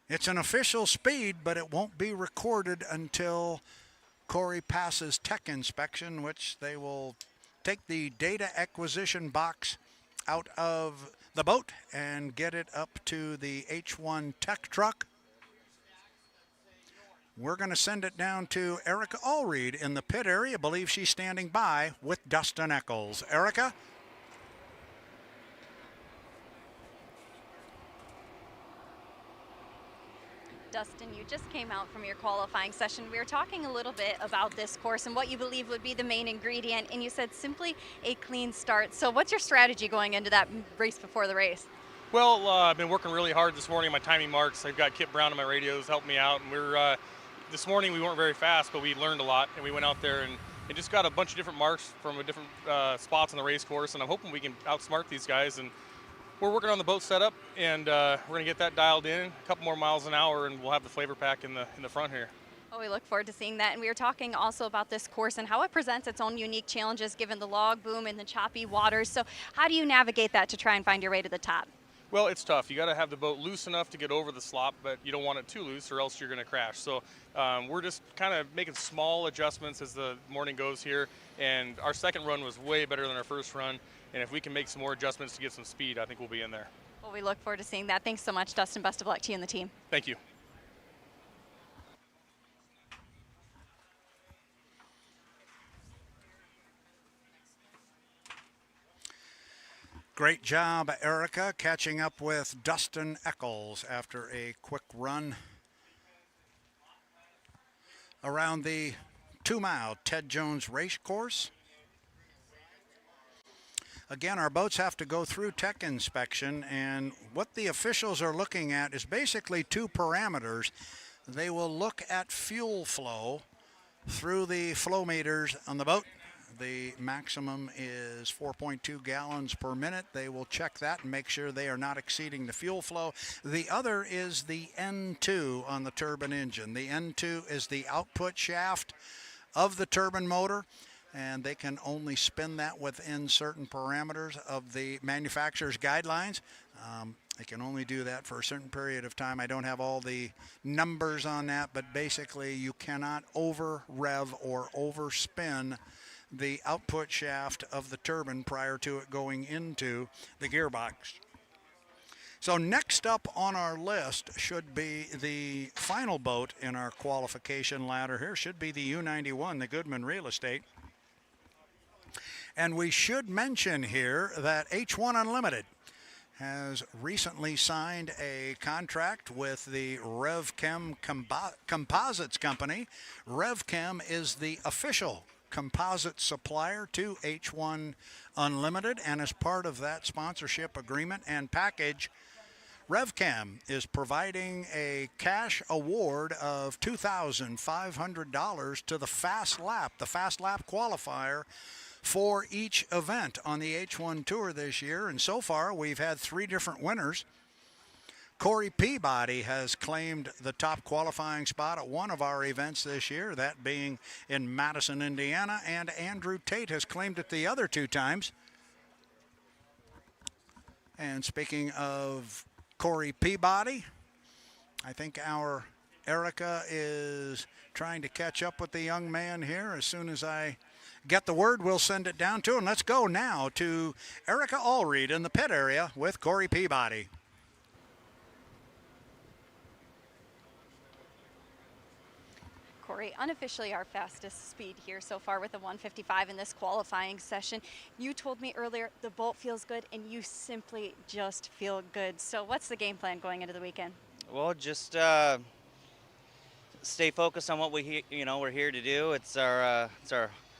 F: It's an official speed, but it won't be recorded until Corey passes tech inspection, which they will take the data acquisition box out of the boat and get it up to the H1 tech truck. We're going to send it down to Erica Allreed in the pit area. I believe she's standing by with Dustin Echols. Erica?
A: Dustin, you just came out from your qualifying session. We were talking a little bit about this course and what you believe would be the main ingredient, and you said simply a clean start. So what's your strategy going into that race before the race?
C: Well, I've been working really hard this morning on my timing marks. I've got Kip Brown on my radios helping me out, and this morning we weren't very fast, but we learned a lot, and we went out there and just got a bunch of different marks from different spots on the race course, and I'm hoping we can outsmart these guys. And we're working on the boat setup, and we're going to get that dialed in, a couple more miles an hour, and we'll have the flavor pack in the front here.
A: Oh, we look forward to seeing that. And we were talking also about this course and how it presents its own unique challenges given the log boom and the choppy waters. So how do you navigate that to try and find your way to the top?
C: Well, it's tough. You got to have the boat loose enough to get over the slop, but you don't want it too loose or else you're going to crash. So we're just kind of making small adjustments as the morning goes here. And our second run was way better than our first run. And if we can make some more adjustments to get some speed, I think we'll be in there.
A: Well, we look forward to seeing that. Thanks so much, Dustin. Best of luck to you and the team.
C: Thank you.
F: Great job, Erica, catching up with Dustin Echols after a quick run around the 2-mile Ted Jones race course. Again, our boats have to go through tech inspection, and what the officials are looking at is basically 2 parameters. They will look at fuel flow through the flow meters on the boat. The maximum is 4.2 gallons per minute. They will check that and make sure they are not exceeding the fuel flow. The other is the N2 on the turbine engine. The N2 is the output shaft of the turbine motor, and they can only spin that within certain parameters of the manufacturer's guidelines. They can only do that for a certain period of time. I don't have all the numbers on that, but basically you cannot over rev or overspin the output shaft of the turbine prior to it going into the gearbox. So next up on our list should be the final boat in our qualification ladder here, should be the U91, the Goodman Real Estate. And we should mention here that H1 Unlimited has recently signed a contract with the RevChem Composites Company. RevChem is the official composite supplier to H1 Unlimited, and as part of that sponsorship agreement and package, RevCam is providing a cash award of $2,500 to the Fast Lap qualifier for each event on the H1 Tour this year. And so far, we've had 3 different winners. Corey Peabody has claimed the top qualifying spot at one of our events this year, that being in Madison, Indiana, and Andrew Tate has claimed it the other 2 times. And speaking of Corey Peabody, I think our Erica is trying to catch up with the young man here. As soon as I get the word, we'll send it down to him. Let's go now to Erica Allreed in the pit area with Corey Peabody.
A: Corey, unofficially our fastest speed here so far with a 155 in this qualifying session. You told me earlier the boat feels good and you simply just feel good. So what's the game plan going into the weekend?
H: Well, just stay focused on what we're here to do. It's our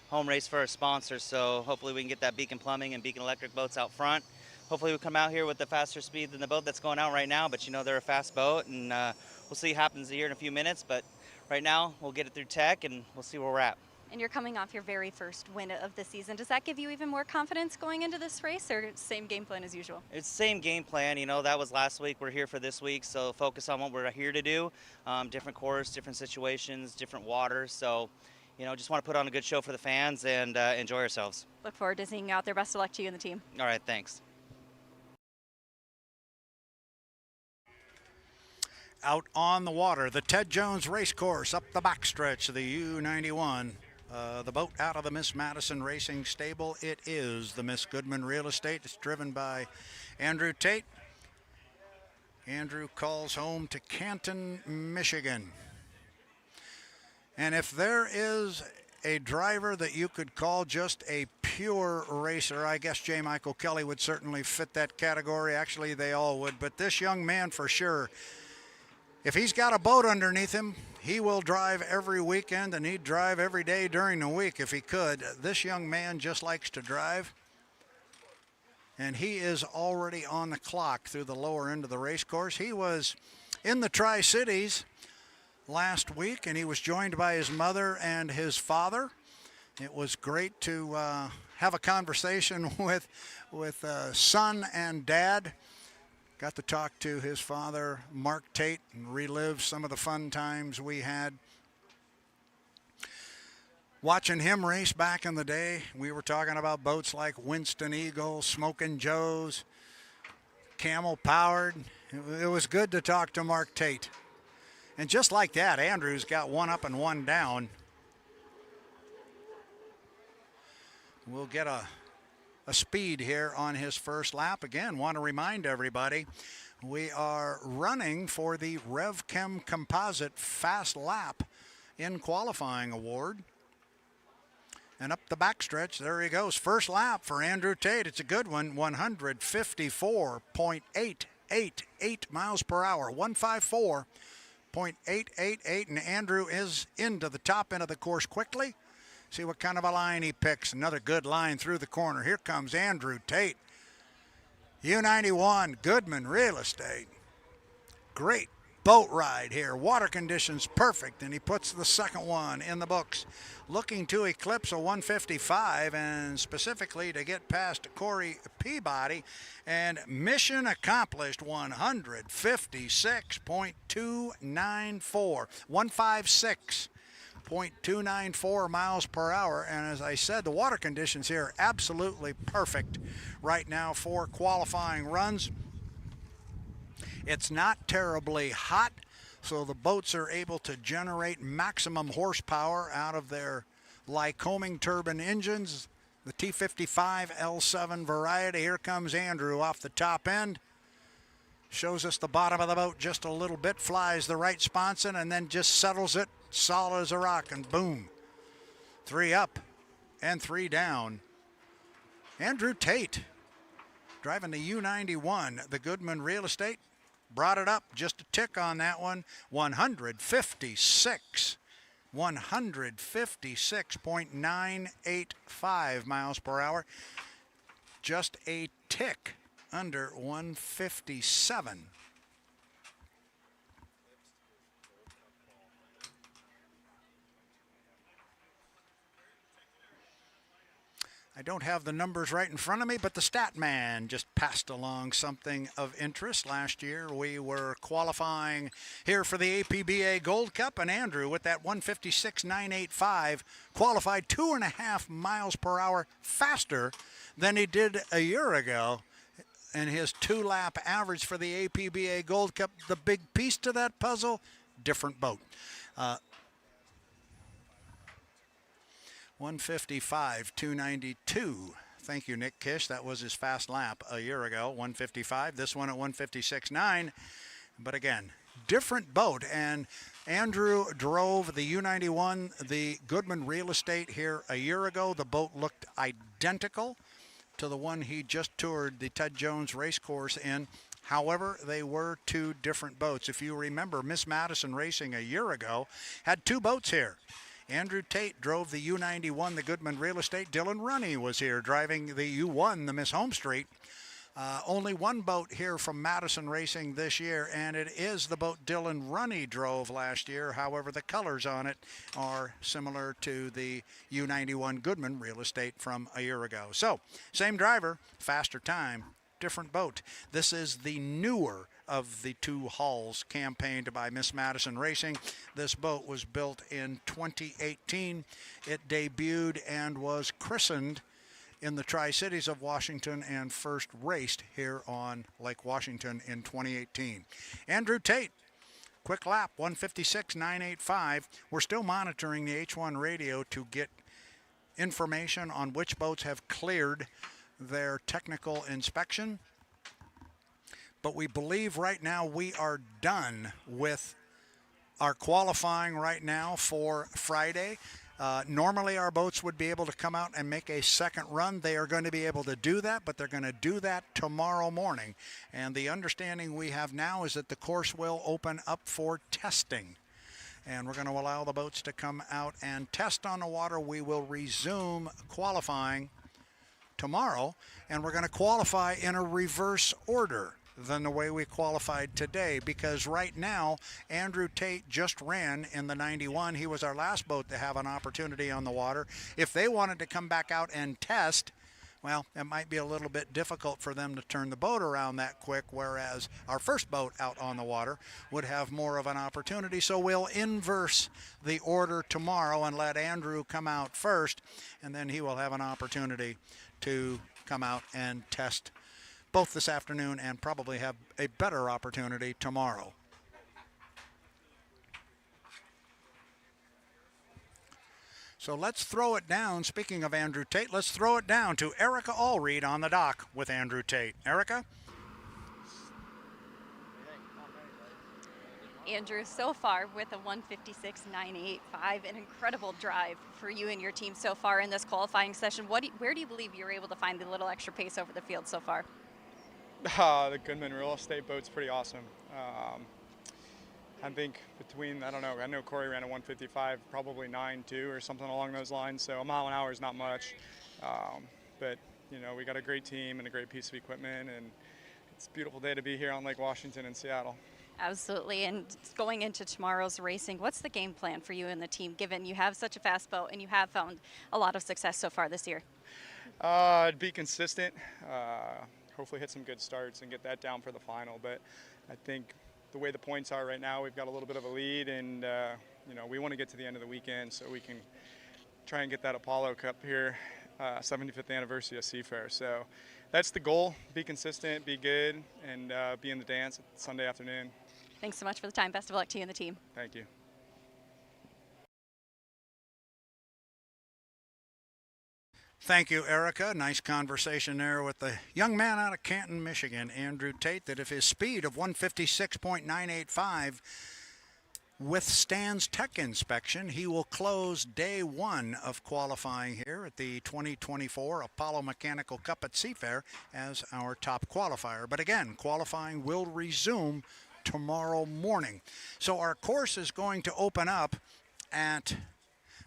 H: home race for our sponsors, so hopefully we can get that Beacon Plumbing and Beacon Electric boats out front. Hopefully we come out here with the faster speed than the boat that's going out right now, but they're a fast boat, and we'll see what happens here in a few minutes, but right now we'll get it through tech and we'll see where we're at.
A: And you're coming off your very first win of the season. Does that give you even more confidence going into this race, or same game plan as usual?
H: It's the same game plan. That was last week. We're here for this week, so focus on what we're here to do. Different course, different situations, different water. So, just want to put on a good show for the fans and enjoy ourselves.
A: Look forward to seeing you out there. Best of luck to you and the team.
H: All right, thanks.
F: Out on the water, the Ted Jones race course up the backstretch of the U91. The boat out of the Miss Madison Racing Stable. It is the Miss Goodman Real Estate. It's driven by Andrew Tate. Andrew calls home to Canton, Michigan. And if there is a driver that you could call just a pure racer, I guess J. Michael Kelly would certainly fit that category. Actually, they all would, but this young man for sure. If he's got a boat underneath him, he will drive every weekend, and he'd drive every day during the week if he could. This young man just likes to drive, and he is already on the clock through the lower end of the race course. He was in the Tri-Cities last week, and he was joined by his mother and his father. It was great to have a conversation with son and dad. Got to talk to his father, Mark Tate, and relive some of the fun times we had. Watching him race back in the day, we were talking about boats like Winston Eagle, Smokin' Joe's, Camel Powered. It was good to talk to Mark Tate. And just like that, Andrew's got one up and one down. We'll get a speed here on his first lap. Again, want to remind everybody, we are running for the RevChem Composite Fast Lap in Qualifying Award. And up the backstretch, there he goes. First lap for Andrew Tate. It's a good one, 154.888 miles per hour, 154.888, and Andrew is into the top end of the course quickly. See what kind of a line he picks. Another good line through the corner. Here comes Andrew Tate. U91 Goodman Real Estate. Great boat ride here. Water conditions perfect, and he puts the second one in the books. Looking to eclipse a 155, and specifically to get past Corey Peabody. And mission accomplished, 156.294. 156.294 miles per hour. And as I said, the water conditions here are absolutely perfect right now for qualifying runs. It's not terribly hot, so the boats are able to generate maximum horsepower out of their Lycoming turbine engines, the T55 L7 variety. Here comes Andrew off the top end. Shows us the bottom of the boat just a little bit, flies the right sponson, and then just settles it solid as a rock, and boom. 3 up and 3 down. Andrew Tate driving the U91, the Goodman Real Estate. Brought it up just a tick on that one, 156 156.985 miles per hour. Just a tick under 157. I don't have the numbers right in front of me, but the stat man just passed along something of interest. Last year, we were qualifying here for the APBA Gold Cup, and Andrew, with that 156.985, qualified 2.5 miles per hour faster than he did a year ago. And his 2-lap average for the APBA Gold Cup, the big piece to that puzzle, different boat. 155.292. Thank you, Nick Kish. That was his fast lap a year ago, 155. This one at 156.9. But again, different boat. And Andrew drove the U91, the Goodman Real Estate here a year ago. The boat looked identical to the one he just toured the Ted Jones race course in. However, they were two different boats. If you remember, Miss Madison Racing a year ago had two boats here. Andrew Tate drove the U91, the Goodman Real Estate. Dylan Runney was here driving the U1, the Miss Home Street. Only one boat here from Madison Racing this year, and it is the boat Dylan Runney drove last year. However, the colors on it are similar to the U91 Goodman Real Estate from a year ago. So, same driver, faster time, different boat. This is the newer of the two hulls campaigned by Miss Madison Racing. This boat was built in 2018. It debuted and was christened in the Tri-Cities of Washington and first raced here on Lake Washington in 2018. Andrew Tate, quick lap, 156.985. We're still monitoring the H1 radio to get information on which boats have cleared their technical inspection. But we believe right now we are done with our qualifying right now for Friday. Normally our boats would be able to come out and make a second run. They are going to be able to do that, but they're going to do that tomorrow morning. And the understanding we have now is that the course will open up for testing. And we're going to allow the boats to come out and test on the water. We will resume qualifying tomorrow, and we're going to qualify in a reverse order than the way we qualified today, because right now Andrew Tate just ran in the 91. He was our last boat to have an opportunity on the water. If they wanted to come back out and test, well, it might be a little bit difficult for them to turn the boat around that quick, whereas our first boat out on the water would have more of an opportunity. So we'll inverse the order tomorrow and let Andrew come out first, and then he will have an opportunity to come out and test both this afternoon and probably have a better opportunity tomorrow. So let's throw it down. Speaking of Andrew Tate, let's throw it down to Erica Allreed on the dock with Andrew Tate. Erica?
A: Andrew, so far with a 156.985, an incredible drive for you and your team so far in this qualifying session. Where do you believe you were able to find the little extra pace over the field so far?
I: The Goodman Real Estate boat's pretty awesome. I think between, I don't know, I know Corey ran a 155, probably 9.2 or something along those lines, so a mile an hour is not much. But, you know, we got a great team and a great piece of equipment, and it's a beautiful day to be here on Lake Washington in Seattle.
A: Absolutely, and going into tomorrow's racing, what's the game plan for you and the team, given you have such a fast boat and you have found a lot of success so far this year?
I: Be consistent. Hopefully hit some good starts and get that down for the final. But I think the way the points are right now, we've got a little bit of a lead, and you know, we want to get to the end of the weekend so we can try and get that Apollo Cup here, 75th anniversary of Seafair. So that's the goal: be consistent, be good, and be in the dance Sunday afternoon.
A: Thanks so much for the time. Best of luck to you and the team.
I: Thank you.
F: Thank you, Erica. Nice conversation there with the young man out of Canton, Michigan, Andrew Tate, that if his speed of 156.985 withstands tech inspection, he will close day one of qualifying here at the 2024 Apollo Mechanical Cup at Seafair as our top qualifier. But again, qualifying will resume tomorrow morning. So our course is going to open up at,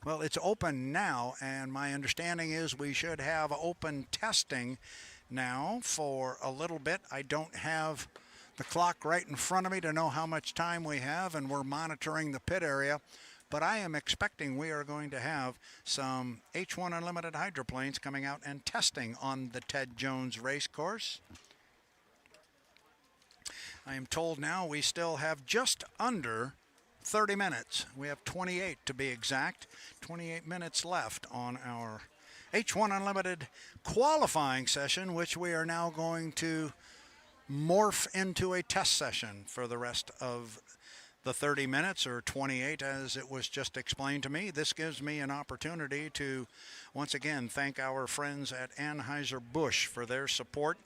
F: well, it's open now, and my understanding is we should have open testing now for a little bit. I don't have the clock right in front of me to know how much time we have, and we're monitoring the pit area. But I am expecting we are going to have some H1 Unlimited hydroplanes coming out and testing on the Ted Jones race course. I am told now we still have just under 30 minutes. We have 28 to be exact. 28 minutes left on our H1 Unlimited qualifying session, which we are now going to morph into a test session for the rest of the 30 minutes, or 28 as it was just explained to me. This gives me an opportunity to once again thank our friends at Anheuser-Busch for their support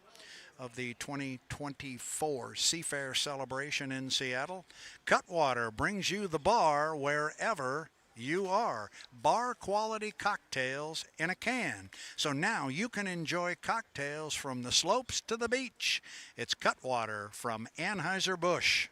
F: of the 2024 Seafair celebration in Seattle. Cutwater brings you the bar wherever you are. Bar quality cocktails in a can. So now you can enjoy cocktails from the slopes to the beach. It's Cutwater from Anheuser-Busch.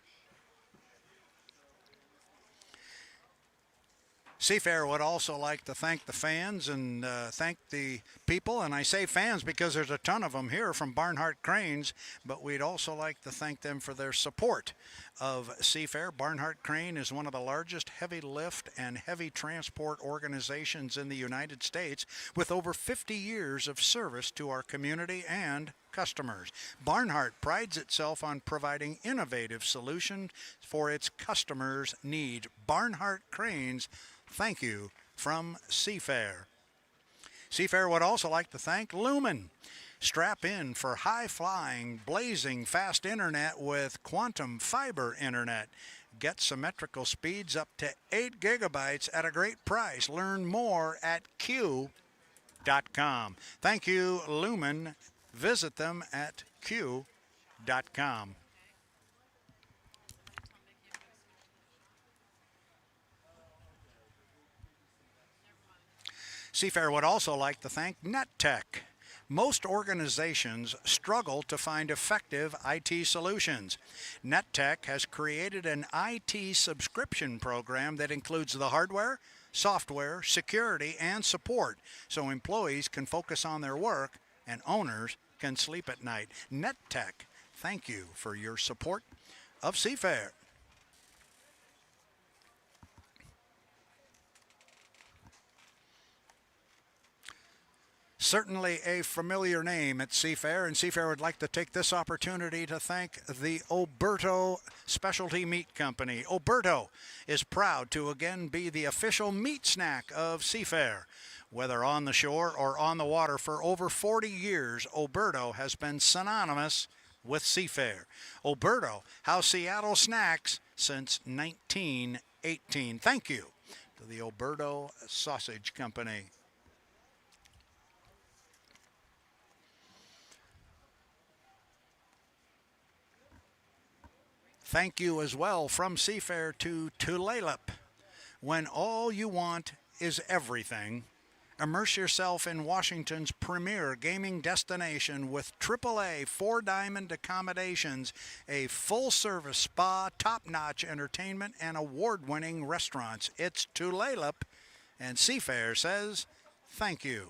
F: Seafair would also like to thank the fans and thank the people, and I say fans because there's a ton of them here from Barnhart Cranes, but we'd also like to thank them for their support of Seafair. Barnhart Crane is one of the largest heavy lift and heavy transport organizations in the United States, with over 50 years of service to our community and customers. Barnhart prides itself on providing innovative solutions for its customers' need. Barnhart Cranes, thank you from Seafair. Seafair would also like to thank Lumen. Strap in for high-flying, blazing fast internet with quantum fiber internet. Get symmetrical speeds up to 8 gigabytes at a great price. Learn more at Q.com. Thank you, Lumen. Visit them at Q.com. Seafair would also like to thank NetTech. Most organizations struggle to find effective IT solutions. NetTech has created an IT subscription program that includes the hardware, software, security, and support, so employees can focus on their work and owners can sleep at night. NetTech, thank you for your support of Seafair. Certainly a familiar name at Seafair, and Seafair would like to take this opportunity to thank the Oberto Specialty Meat Company. Oberto is proud to again be the official meat snack of Seafair. Whether on the shore or on the water, for over 40 years, Oberto has been synonymous with Seafair. Oberto, how Seattle snacks since 1918. Thank you to the Oberto Sausage Company. Thank you as well from Seafair to Tulalip. When all you want is everything, immerse yourself in Washington's premier gaming destination with AAA 4-diamond accommodations, a full-service spa, top-notch entertainment, and award-winning restaurants. It's Tulalip, and Seafair says thank you.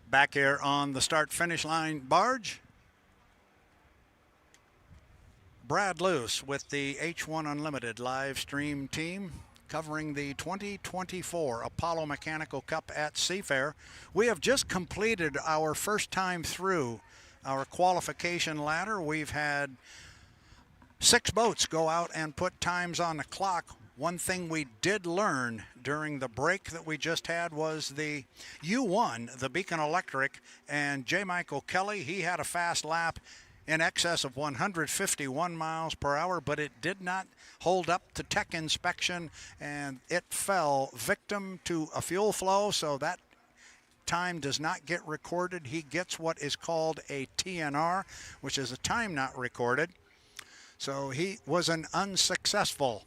F: Back here on the start-finish line barge, Brad Luce with the H1 Unlimited live stream team covering the 2024 Apollo Mechanical Cup at Seafair. We have just completed our first time through our qualification ladder. We've had 6 boats go out and put times on the clock. One thing we did learn during the break that we just had was the U1, the Beacon Electric, and J. Michael Kelly, he had a fast lap in excess of 151 miles per hour, but it did not hold up to tech inspection, and it fell victim to a fuel flow, so that time does not get recorded. He gets what is called a TNR, which is a time not recorded. So he was an unsuccessful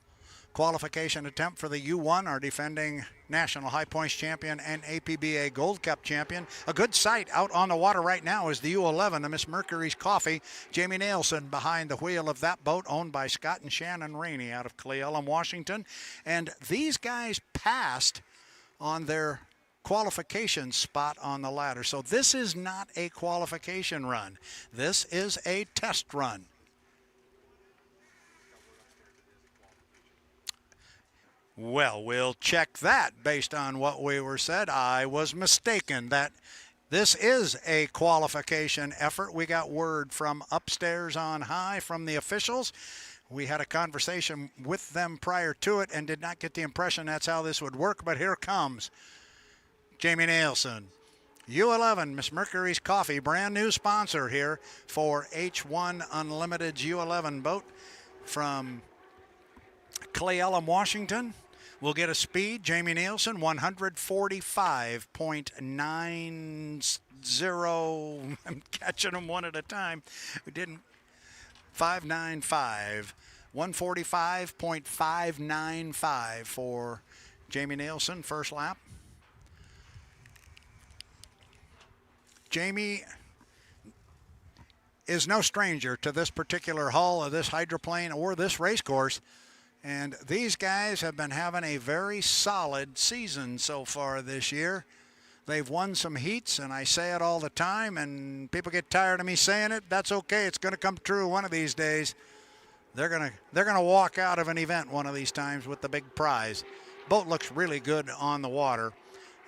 F: qualification attempt for the U1, our defending national high points champion and APBA Gold Cup champion. A good sight out on the water right now is the U11, the Miss Mercury's Coffee. Jamie Nielsen behind the wheel of that boat, owned by Scott and Shannon Rainey out of Cle Elum, Washington. And these guys passed on their qualification spot on the ladder. So this is not a qualification run. This is a test run. Well, we'll check that based on what we were said. I was mistaken that this is a qualification effort. We got word from upstairs on high from the officials. We had a conversation with them prior to it and did not get the impression that's how this would work, but here comes Jamie Nielsen. U11, Miss Mercury's Coffee, brand new sponsor here for H1 Unlimited's U11 boat from Cle Elum, Washington. We'll get a speed, Jamie Nielsen, 145.90. I'm catching them one at a time. We didn't. 595. 145.595 for Jamie Nielsen, first lap. Jamie is no stranger to this particular hull of this hydroplane or this race course. And these guys have been having a very solid season so far this year. They've won some heats, and I say it all the time, and people get tired of me saying it. That's okay. It's going to come true one of these days. They're gonna walk out of an event one of these times with the big prize. Boat looks really good on the water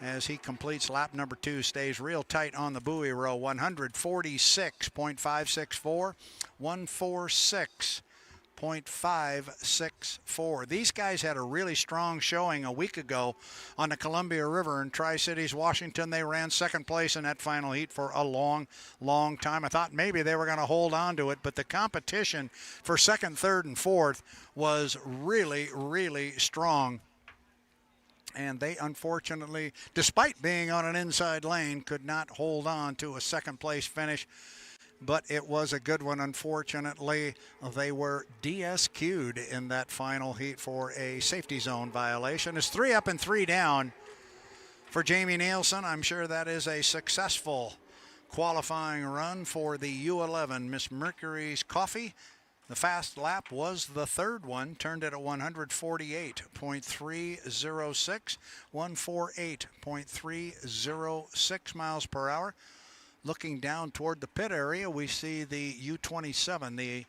F: as he completes lap number 2, stays real tight on the buoy row. 146.564, 146.564. These guys had a really strong showing a week ago on the Columbia River in Tri-Cities, Washington. They ran second place in that final heat for a long, long time. I thought maybe they were going to hold on to it, but the competition for second, third, and fourth was really, really strong. And they unfortunately, despite being on an inside lane, could not hold on to a second place finish. But it was a good one. Unfortunately, they were DSQ'd in that final heat for a safety zone violation. It's 3 up and 3 down for Jamie Nielsen. I'm sure that is a successful qualifying run for the U11 Miss Mercury's Coffee. The fast lap was the third one, turned it at 148.306, 148.306 miles per hour. Looking down toward the pit area, we see the U-27, the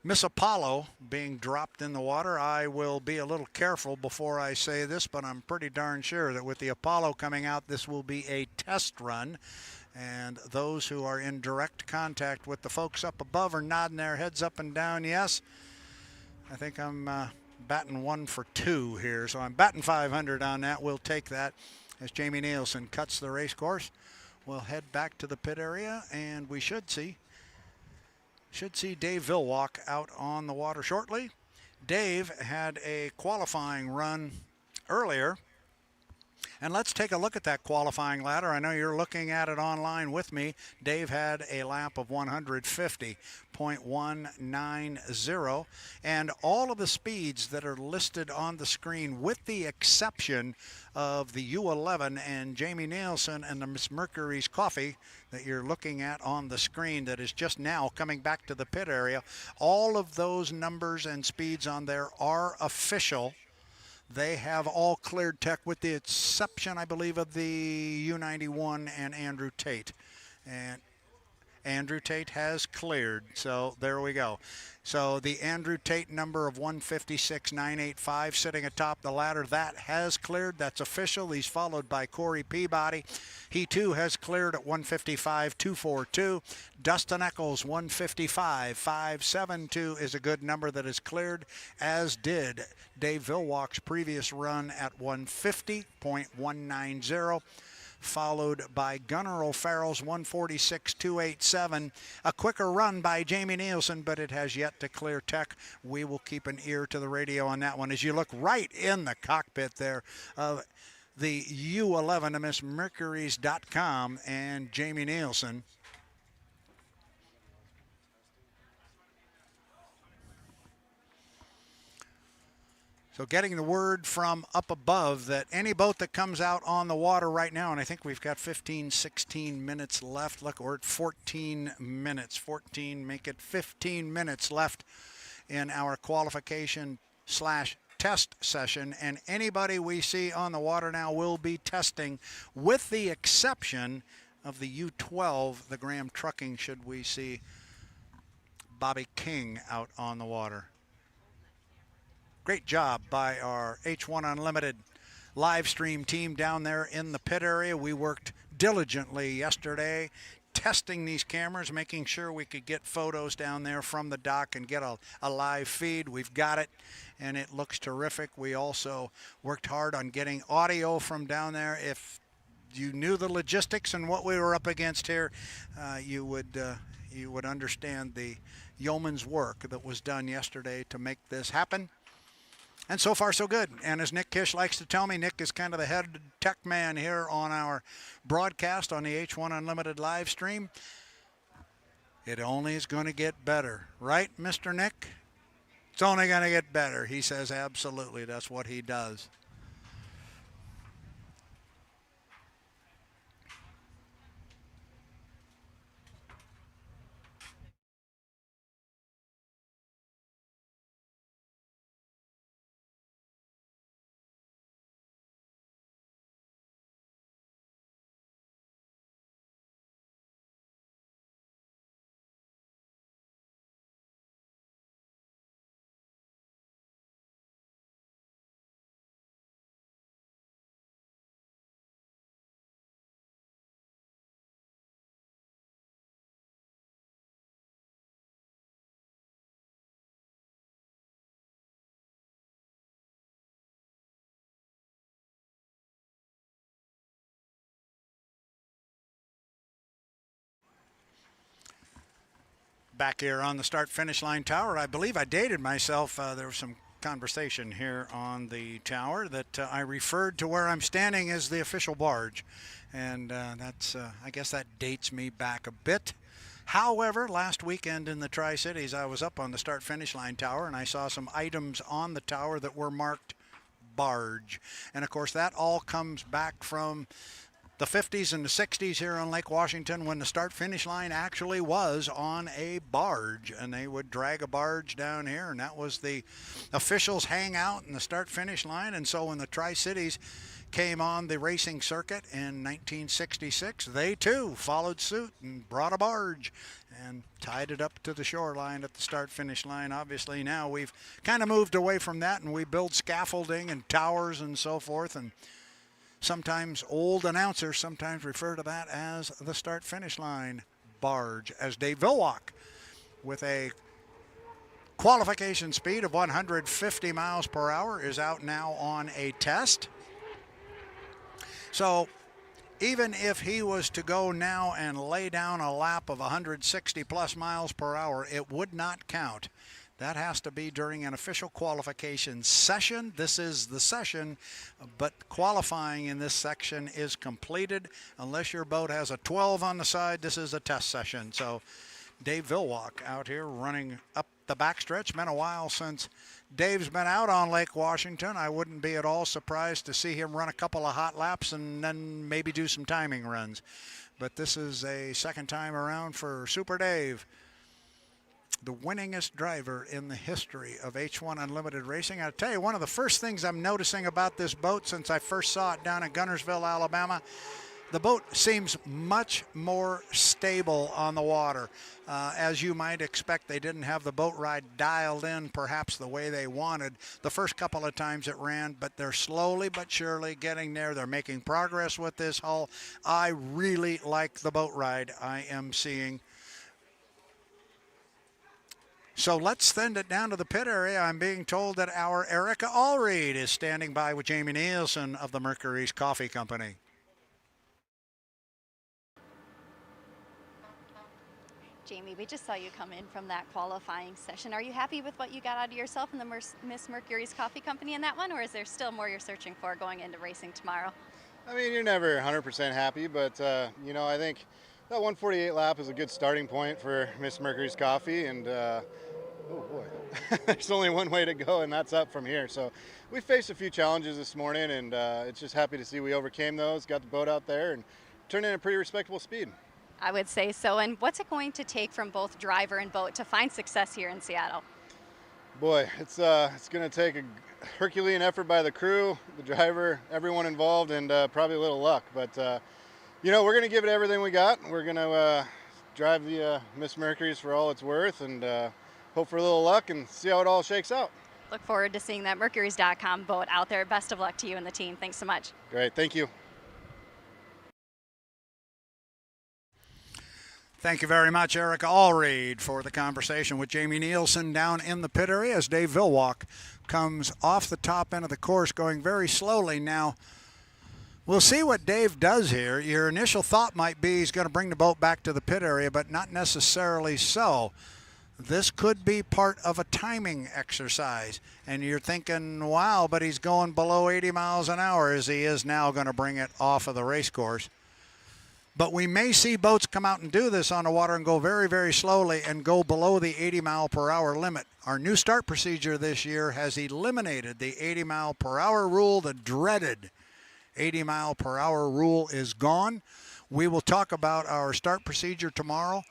F: Miss Apollo, being dropped in the water. I will be a little careful before I say this, but I'm pretty darn sure that with the Apollo coming out, this will be a test run. And those who are in direct contact with the folks up above are nodding their heads up and down. Yes, I think I'm batting 1 for 2 here, so I'm batting 500 on that. We'll take that as Jamie Nielsen cuts the race course. We'll head back to the pit area, and we should see Dave Villwock out on the water shortly. Dave had a qualifying run earlier, and let's take a look at that qualifying ladder. I know you're looking at it online with me. Dave had a lap of 150.190, and all of the speeds that are listed on the screen, with the exception of the U11 and Jamie Nielsen and the Miss Mercury's Coffee that you're looking at on the screen that is just now coming back to the pit area. All of those numbers and speeds on there are official. They have all cleared tech with the exception, I believe, of the U91 and Andrew Tate. And Andrew Tate has cleared, so there we go. So the Andrew Tate number of 156.985 sitting atop the ladder, that has cleared. That's official. He's followed by Corey Peabody. He too has cleared at 155.242. Dustin Echols 155.572 is a good number that is cleared, as did Dave Villwock's previous run at 150.190. Followed by Gunnar O'Farrell's 146.287. A quicker run by Jamie Nielsen, but it has yet to clear tech. We will keep an ear to the radio on that one. As you look right in the cockpit there of the U11 to Miss Mercury's.com and Jamie Nielsen. So getting the word from up above that any boat that comes out on the water right now, and I think we've got 15, 16 minutes left. Look, we're at 14 minutes. 14, make it 15 minutes left in our qualification/test session. And anybody we see on the water now will be testing, with the exception of the U12, the Graham Trucking, should we see Bobby King out on the water. Great job by our H1 Unlimited live stream team down there in the pit area. We worked diligently yesterday testing these cameras, making sure we could get photos down there from the dock and get a live feed. We've got it, and it looks terrific. We also worked hard on getting audio from down there. If you knew the logistics and what we were up against here, you would understand the yeoman's work that was done yesterday to make this happen. And so far, so good. And as Nick Kish likes to tell me, Nick is kind of the head tech man here on our broadcast on the H1 Unlimited live stream. It only is going to get better. Right, Mr. Nick? It's only going to get better. He says absolutely. That's what he does. Back here on the start-finish line tower, I believe I dated myself. There was some conversation here on the tower that I referred to where I'm standing as the official barge. And that's, I guess that dates me back a bit. However, last weekend in the Tri-Cities, I was up on the start-finish line tower, and I saw some items on the tower that were marked barge. And, of course, that all comes back from the 50s and the 60s here on Lake Washington, when the start-finish line actually was on a barge, and they would drag a barge down here, and that was the officials' hangout in the start-finish line. And so when the Tri-Cities came on the racing circuit in 1966, they too followed suit and brought a barge and tied it up to the shoreline at the start-finish line. Obviously now we've kind of moved away from that, and we build scaffolding and towers and so forth, and sometimes old announcers sometimes refer to that as the start-finish line barge, as Dave Villwock, with a qualification speed of 150 miles per hour, is out now on a test. So even if he was to go now and lay down a lap of 160 plus miles per hour, it would not count. That has to be during an official qualification session. This is the session, but qualifying in this section is completed. Unless your boat has a 12 on the side, this is a test session. So Dave Villwock out here running up the backstretch. Been a while since Dave's been out on Lake Washington. I wouldn't be at all surprised to see him run a couple of hot laps and then maybe do some timing runs. But this is a second time around for Super Dave. the winningest driver in the history of H1 Unlimited Racing. I'll tell you, one of the first things I'm noticing about this boat since I first saw it down in Gunnersville, Alabama, the boat seems much more stable on the water. As you might expect, they didn't have the boat ride dialed in perhaps the way they wanted the first couple of times it ran, but they're slowly but surely getting there. They're making progress with this hull. I really like the boat ride I am seeing. So let's send it down to the pit area. I'm being told that our Erica Allreed is standing by with Jamie Nielsen of the Mercury's Coffee Company.
A: Jamie, we just saw you come in from that qualifying session. Are you happy with what you got out of yourself in the Miss Mercury's Coffee Company in that one, or is there still more you're searching for going into racing tomorrow?
D: I mean, you're never 100% happy, but, I think that 148 lap is a good starting point for Miss Mercury's Coffee, and oh boy, there's only one way to go, and that's up from here. So we faced a few challenges this morning, and it's just happy to see we overcame those, got the boat out there, and turned in a pretty respectable speed.
A: I would say so. And what's it going to take from both driver and boat to find success here in Seattle?
D: Boy, it's going to take a Herculean effort by the crew, the driver, everyone involved, and probably a little luck. But, we're going to give it everything we got. We're going to drive the Miss Mercury's for all it's worth and hope for a little luck and see how it all shakes out.
A: Look forward to seeing that Mercury's.com boat out there. Best of luck to you and the team. Thanks so much.
D: Great. Thank you.
F: Thank you very much, Erica Allreed, for the conversation with Jamie Nielsen down in the pit area as Dave Villwock comes off the top end of the course going very slowly. Now, we'll see what Dave does here. Your initial thought might be he's going to bring the boat back to the pit area, but not necessarily so. This could be part of a timing exercise. And you're thinking, wow, but he's going below 80 miles an hour as he is now going to bring it off of the race course. But we may see boats come out and do this on the water and go very, very slowly and go below the 80 mile per hour limit. Our new start procedure this year has eliminated the 80 mile per hour rule. The dreaded 80 mile per hour rule is gone. We will talk about our start procedure tomorrow.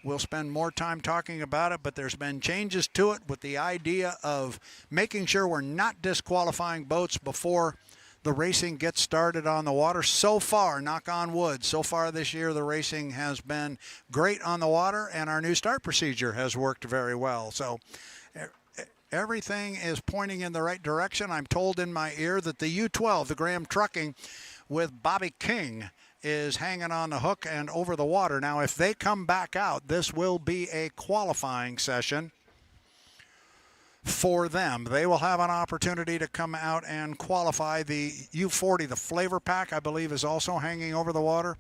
F: We'll spend more time talking about it, but there's been changes to it with the idea of making sure we're not disqualifying boats before the racing gets started on the water. So far, knock on wood, so far this year the racing has been great on the water, and our new start procedure has worked very well. So everything is pointing in the right direction. I'm told in my ear that the U12, the Graham Trucking with Bobby King, is hanging on the hook and over the water. Now, if they come back out, this will be a qualifying session for them. They will have an opportunity to come out and qualify. The U40, the flavor pack, I believe, is also hanging over the water.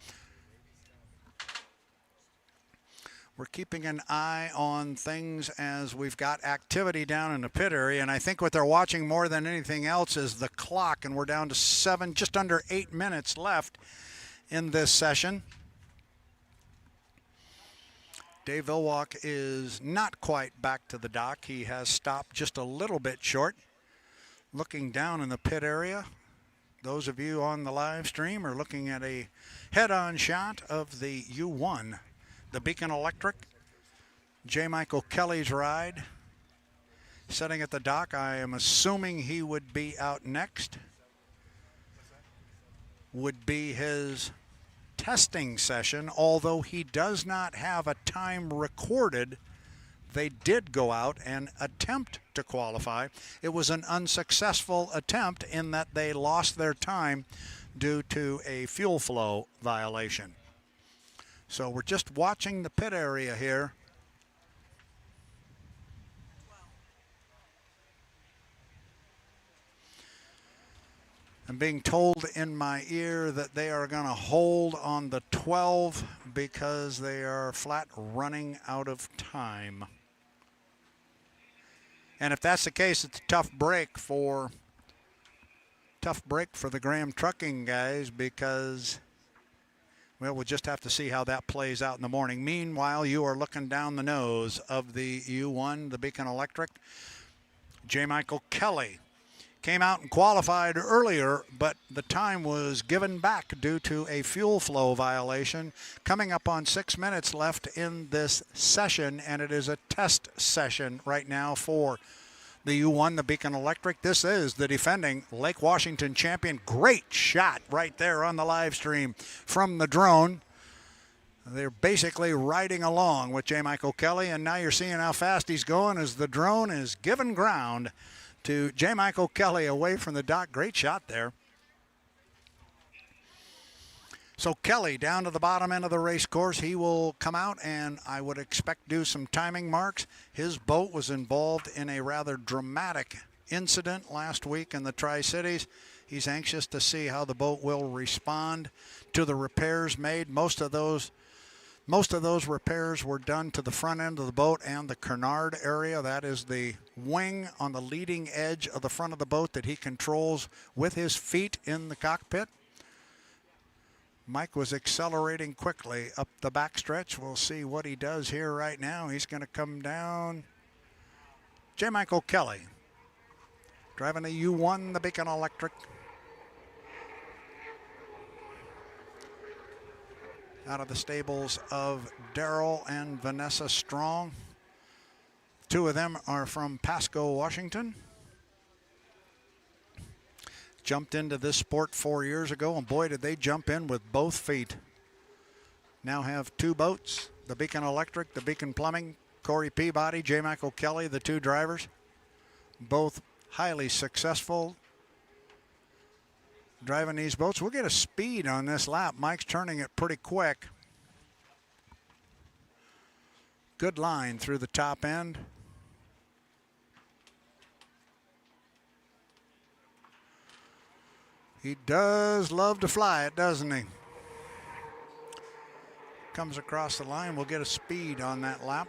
F: We're keeping an eye on things as we've got activity down in the pit area, and I think what they're watching more than anything else is the clock, and we're down to just under 8 minutes left in this session. Dave Villwock is not quite back to the dock. He has stopped just a little bit short. Looking down in the pit area, those of you on the live stream are looking at a head-on shot of the U1, the Beacon Electric. J. Michael Kelly's ride. Sitting at the dock, I am assuming he would be out next. Would be his testing session, although he does not have a time recorded. They did go out and attempt to qualify. It was an unsuccessful attempt in that they lost their time due to a fuel flow violation. So we're just watching the pit area here. I'm being told in my ear that they are going to hold on the 12 because they are flat running out of time. And if that's the case, it's a tough break for the Graham Trucking guys because, well, we'll just have to see how that plays out in the morning. Meanwhile, you are looking down the nose of the U1, the Beacon Electric. J. Michael Kelly came out and qualified earlier, but the time was given back due to a fuel flow violation. Coming up on 6 minutes left in this session, and it is a test session right now for the U1, the Beacon Electric. This is the defending Lake Washington champion. Great shot right there on the live stream from the drone. They're basically riding along with J. Michael Kelly, and now you're seeing how fast he's going as the drone is given ground to J. Michael Kelly away from the dock. Great shot there. So Kelly down to the bottom end of the race course. He will come out and I would expect do some timing marks. His boat was involved in a rather dramatic incident last week in the Tri-Cities. He's anxious to see how the boat will respond to the repairs made. Most of those repairs were done to the front end of the boat and the canard area. That is the wing on the leading edge of the front of the boat that he controls with his feet in the cockpit. Mike was accelerating quickly up the backstretch. We'll see what he does here right now. He's going to come down. J. Michael Kelly driving the U1, the Beacon Electric. Out of the stables of Darrell and Vanessa Strong. Two of them are from Pasco, Washington. Jumped into this sport 4 years ago, and boy, did they jump in with both feet. Now have two boats, the Beacon Electric, the Beacon Plumbing, Corey Peabody, J. Michael Kelly, the two drivers. Both highly successful driving these boats. We'll get a speed on this lap. Mike's turning it pretty quick. Good line through the top end. He does love to fly it, doesn't he? Comes across the line. We'll get a speed on that lap.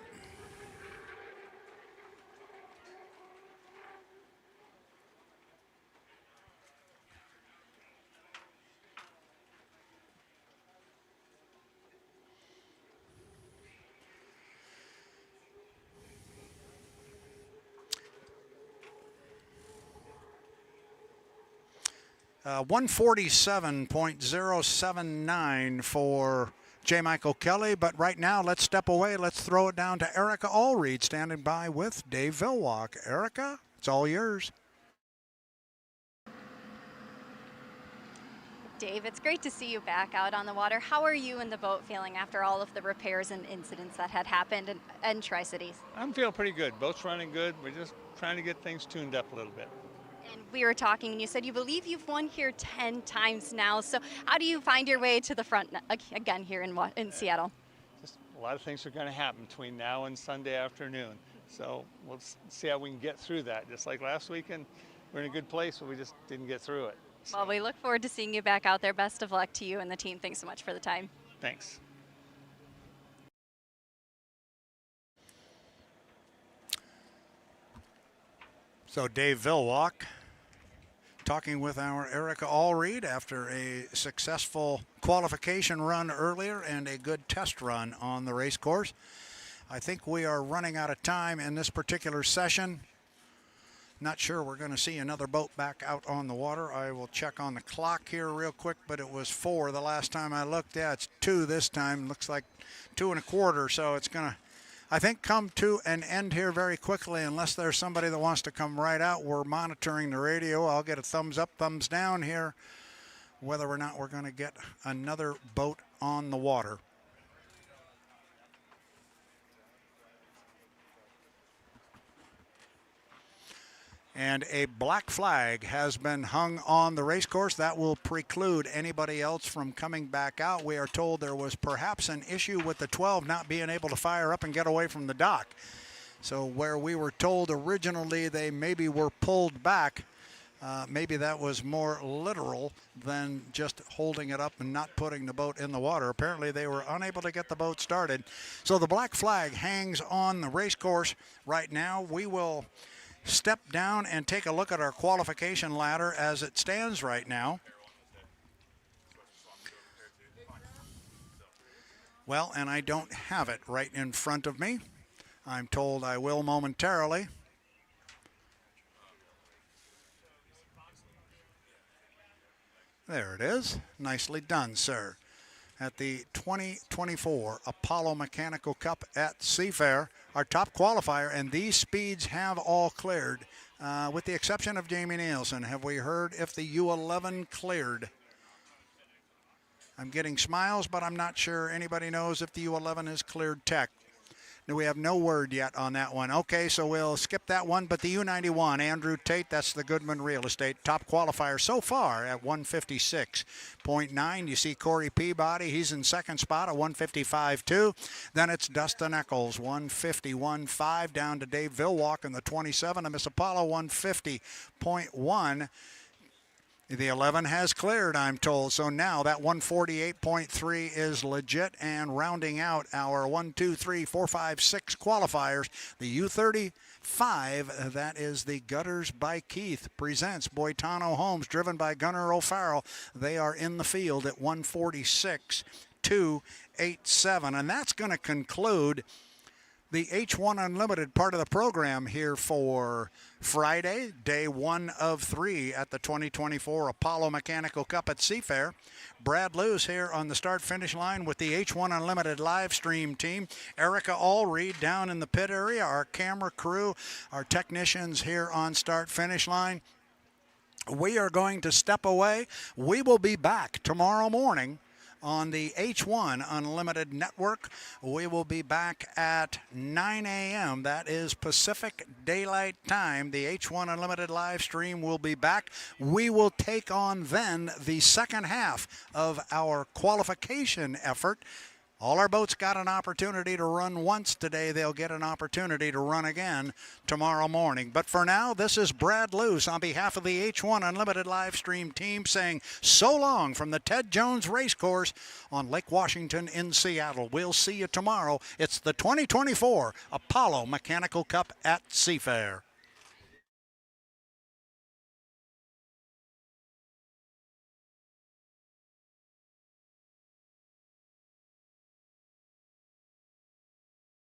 F: Uh, 147.079 for J. Michael Kelly, but right now let's step away. Let's throw it down to Erica Allreed standing by with Dave Villwock. Erica, it's all yours.
A: Dave, it's great to see you back out on the water. How are you and the boat feeling after all of the repairs and incidents that had happened in Tri-Cities?
J: I'm feeling pretty good. Boat's running good. We're just trying to get things tuned up a little bit.
A: And we were talking, and you said you believe you've won here 10 times now. So how do you find your way to the front again here in Seattle?
J: Just a lot of things are going to happen between now and Sunday afternoon. So we'll see how we can get through that. Just like last weekend, we're in a good place, but we just didn't get through it. So.
A: Well, we look forward to seeing you back out there. Best of luck to you and the team. Thanks so much for the time.
J: Thanks.
F: So Dave Villwock talking with our Erica Allreed after a successful qualification run earlier and a good test run on the race course. I think we are running out of time in this particular session. Not sure we're going to see another boat back out on the water. I will check on the clock here real quick, but it was 4 the last time I looked. Yeah, it's 2 this time. Looks like 2 1/4, so it's going to, I think, come to an end here very quickly unless there's somebody that wants to come right out. We're monitoring the radio. I'll get a thumbs up, thumbs down here whether or not we're going to get another boat on the water. And a black flag has been hung on the race course. That will preclude anybody else from coming back out. We are told there was perhaps an issue with the 12 not being able to fire up and get away from the dock. So where we were told originally they maybe were pulled back, maybe that was more literal than just holding it up and not putting the boat in the water. Apparently they were unable to get the boat started. So the black flag hangs on the race course right now. We will step down and take a look at our qualification ladder as it stands right now. Well, and I don't have it right in front of me. I'm told I will momentarily. There it is. Nicely done, sir. At the 2024 Apollo Mechanical Cup at Seafair, our top qualifier, and these speeds have all cleared, with the exception of Jamie Nielsen. Have we heard if the U11 cleared? I'm getting smiles, but I'm not sure anybody knows if the U11 has cleared tech. No, we have no word yet on that one. Okay, so we'll skip that one. But the U91, Andrew Tate, that's the Goodman Real Estate top qualifier so far at 156.9. You see Corey Peabody, he's in second spot at 155.2. Then it's Dustin Echols, 151.5, down to Dave Villwock in the 27, and Miss Apollo 150.1. The 11 has cleared, I'm told. So now that 148.3 is legit, and rounding out our 1, 2, 3, 4, 5, 6 qualifiers, the U35, that is the Gutters by Keith, presents Boitano Homes, driven by Gunnar O'Farrell. They are in the field at 146.287. And that's going to conclude the H1 Unlimited part of the program here for Friday, day 1 of 3 at the 2024 Apollo Mechanical Cup at Seafair. Brad Lewis here on the start-finish line with the H1 Unlimited live stream team. Erica Allreed down in the pit area, our camera crew, our technicians here on start-finish line. We are going to step away. We will be back tomorrow morning on the H1 Unlimited Network. We will be back at 9 a.m. That is Pacific Daylight Time. The H1 Unlimited live stream will be back. We will take on then the second half of our qualification effort. All our boats got an opportunity to run once today. They'll get an opportunity to run again tomorrow morning. But for now, this is Brad Luce on behalf of the H1 Unlimited live stream team saying so long from the Ted Jones Racecourse on Lake Washington in Seattle. We'll see you tomorrow. It's the 2024 Apollo Mechanical Cup at Seafair.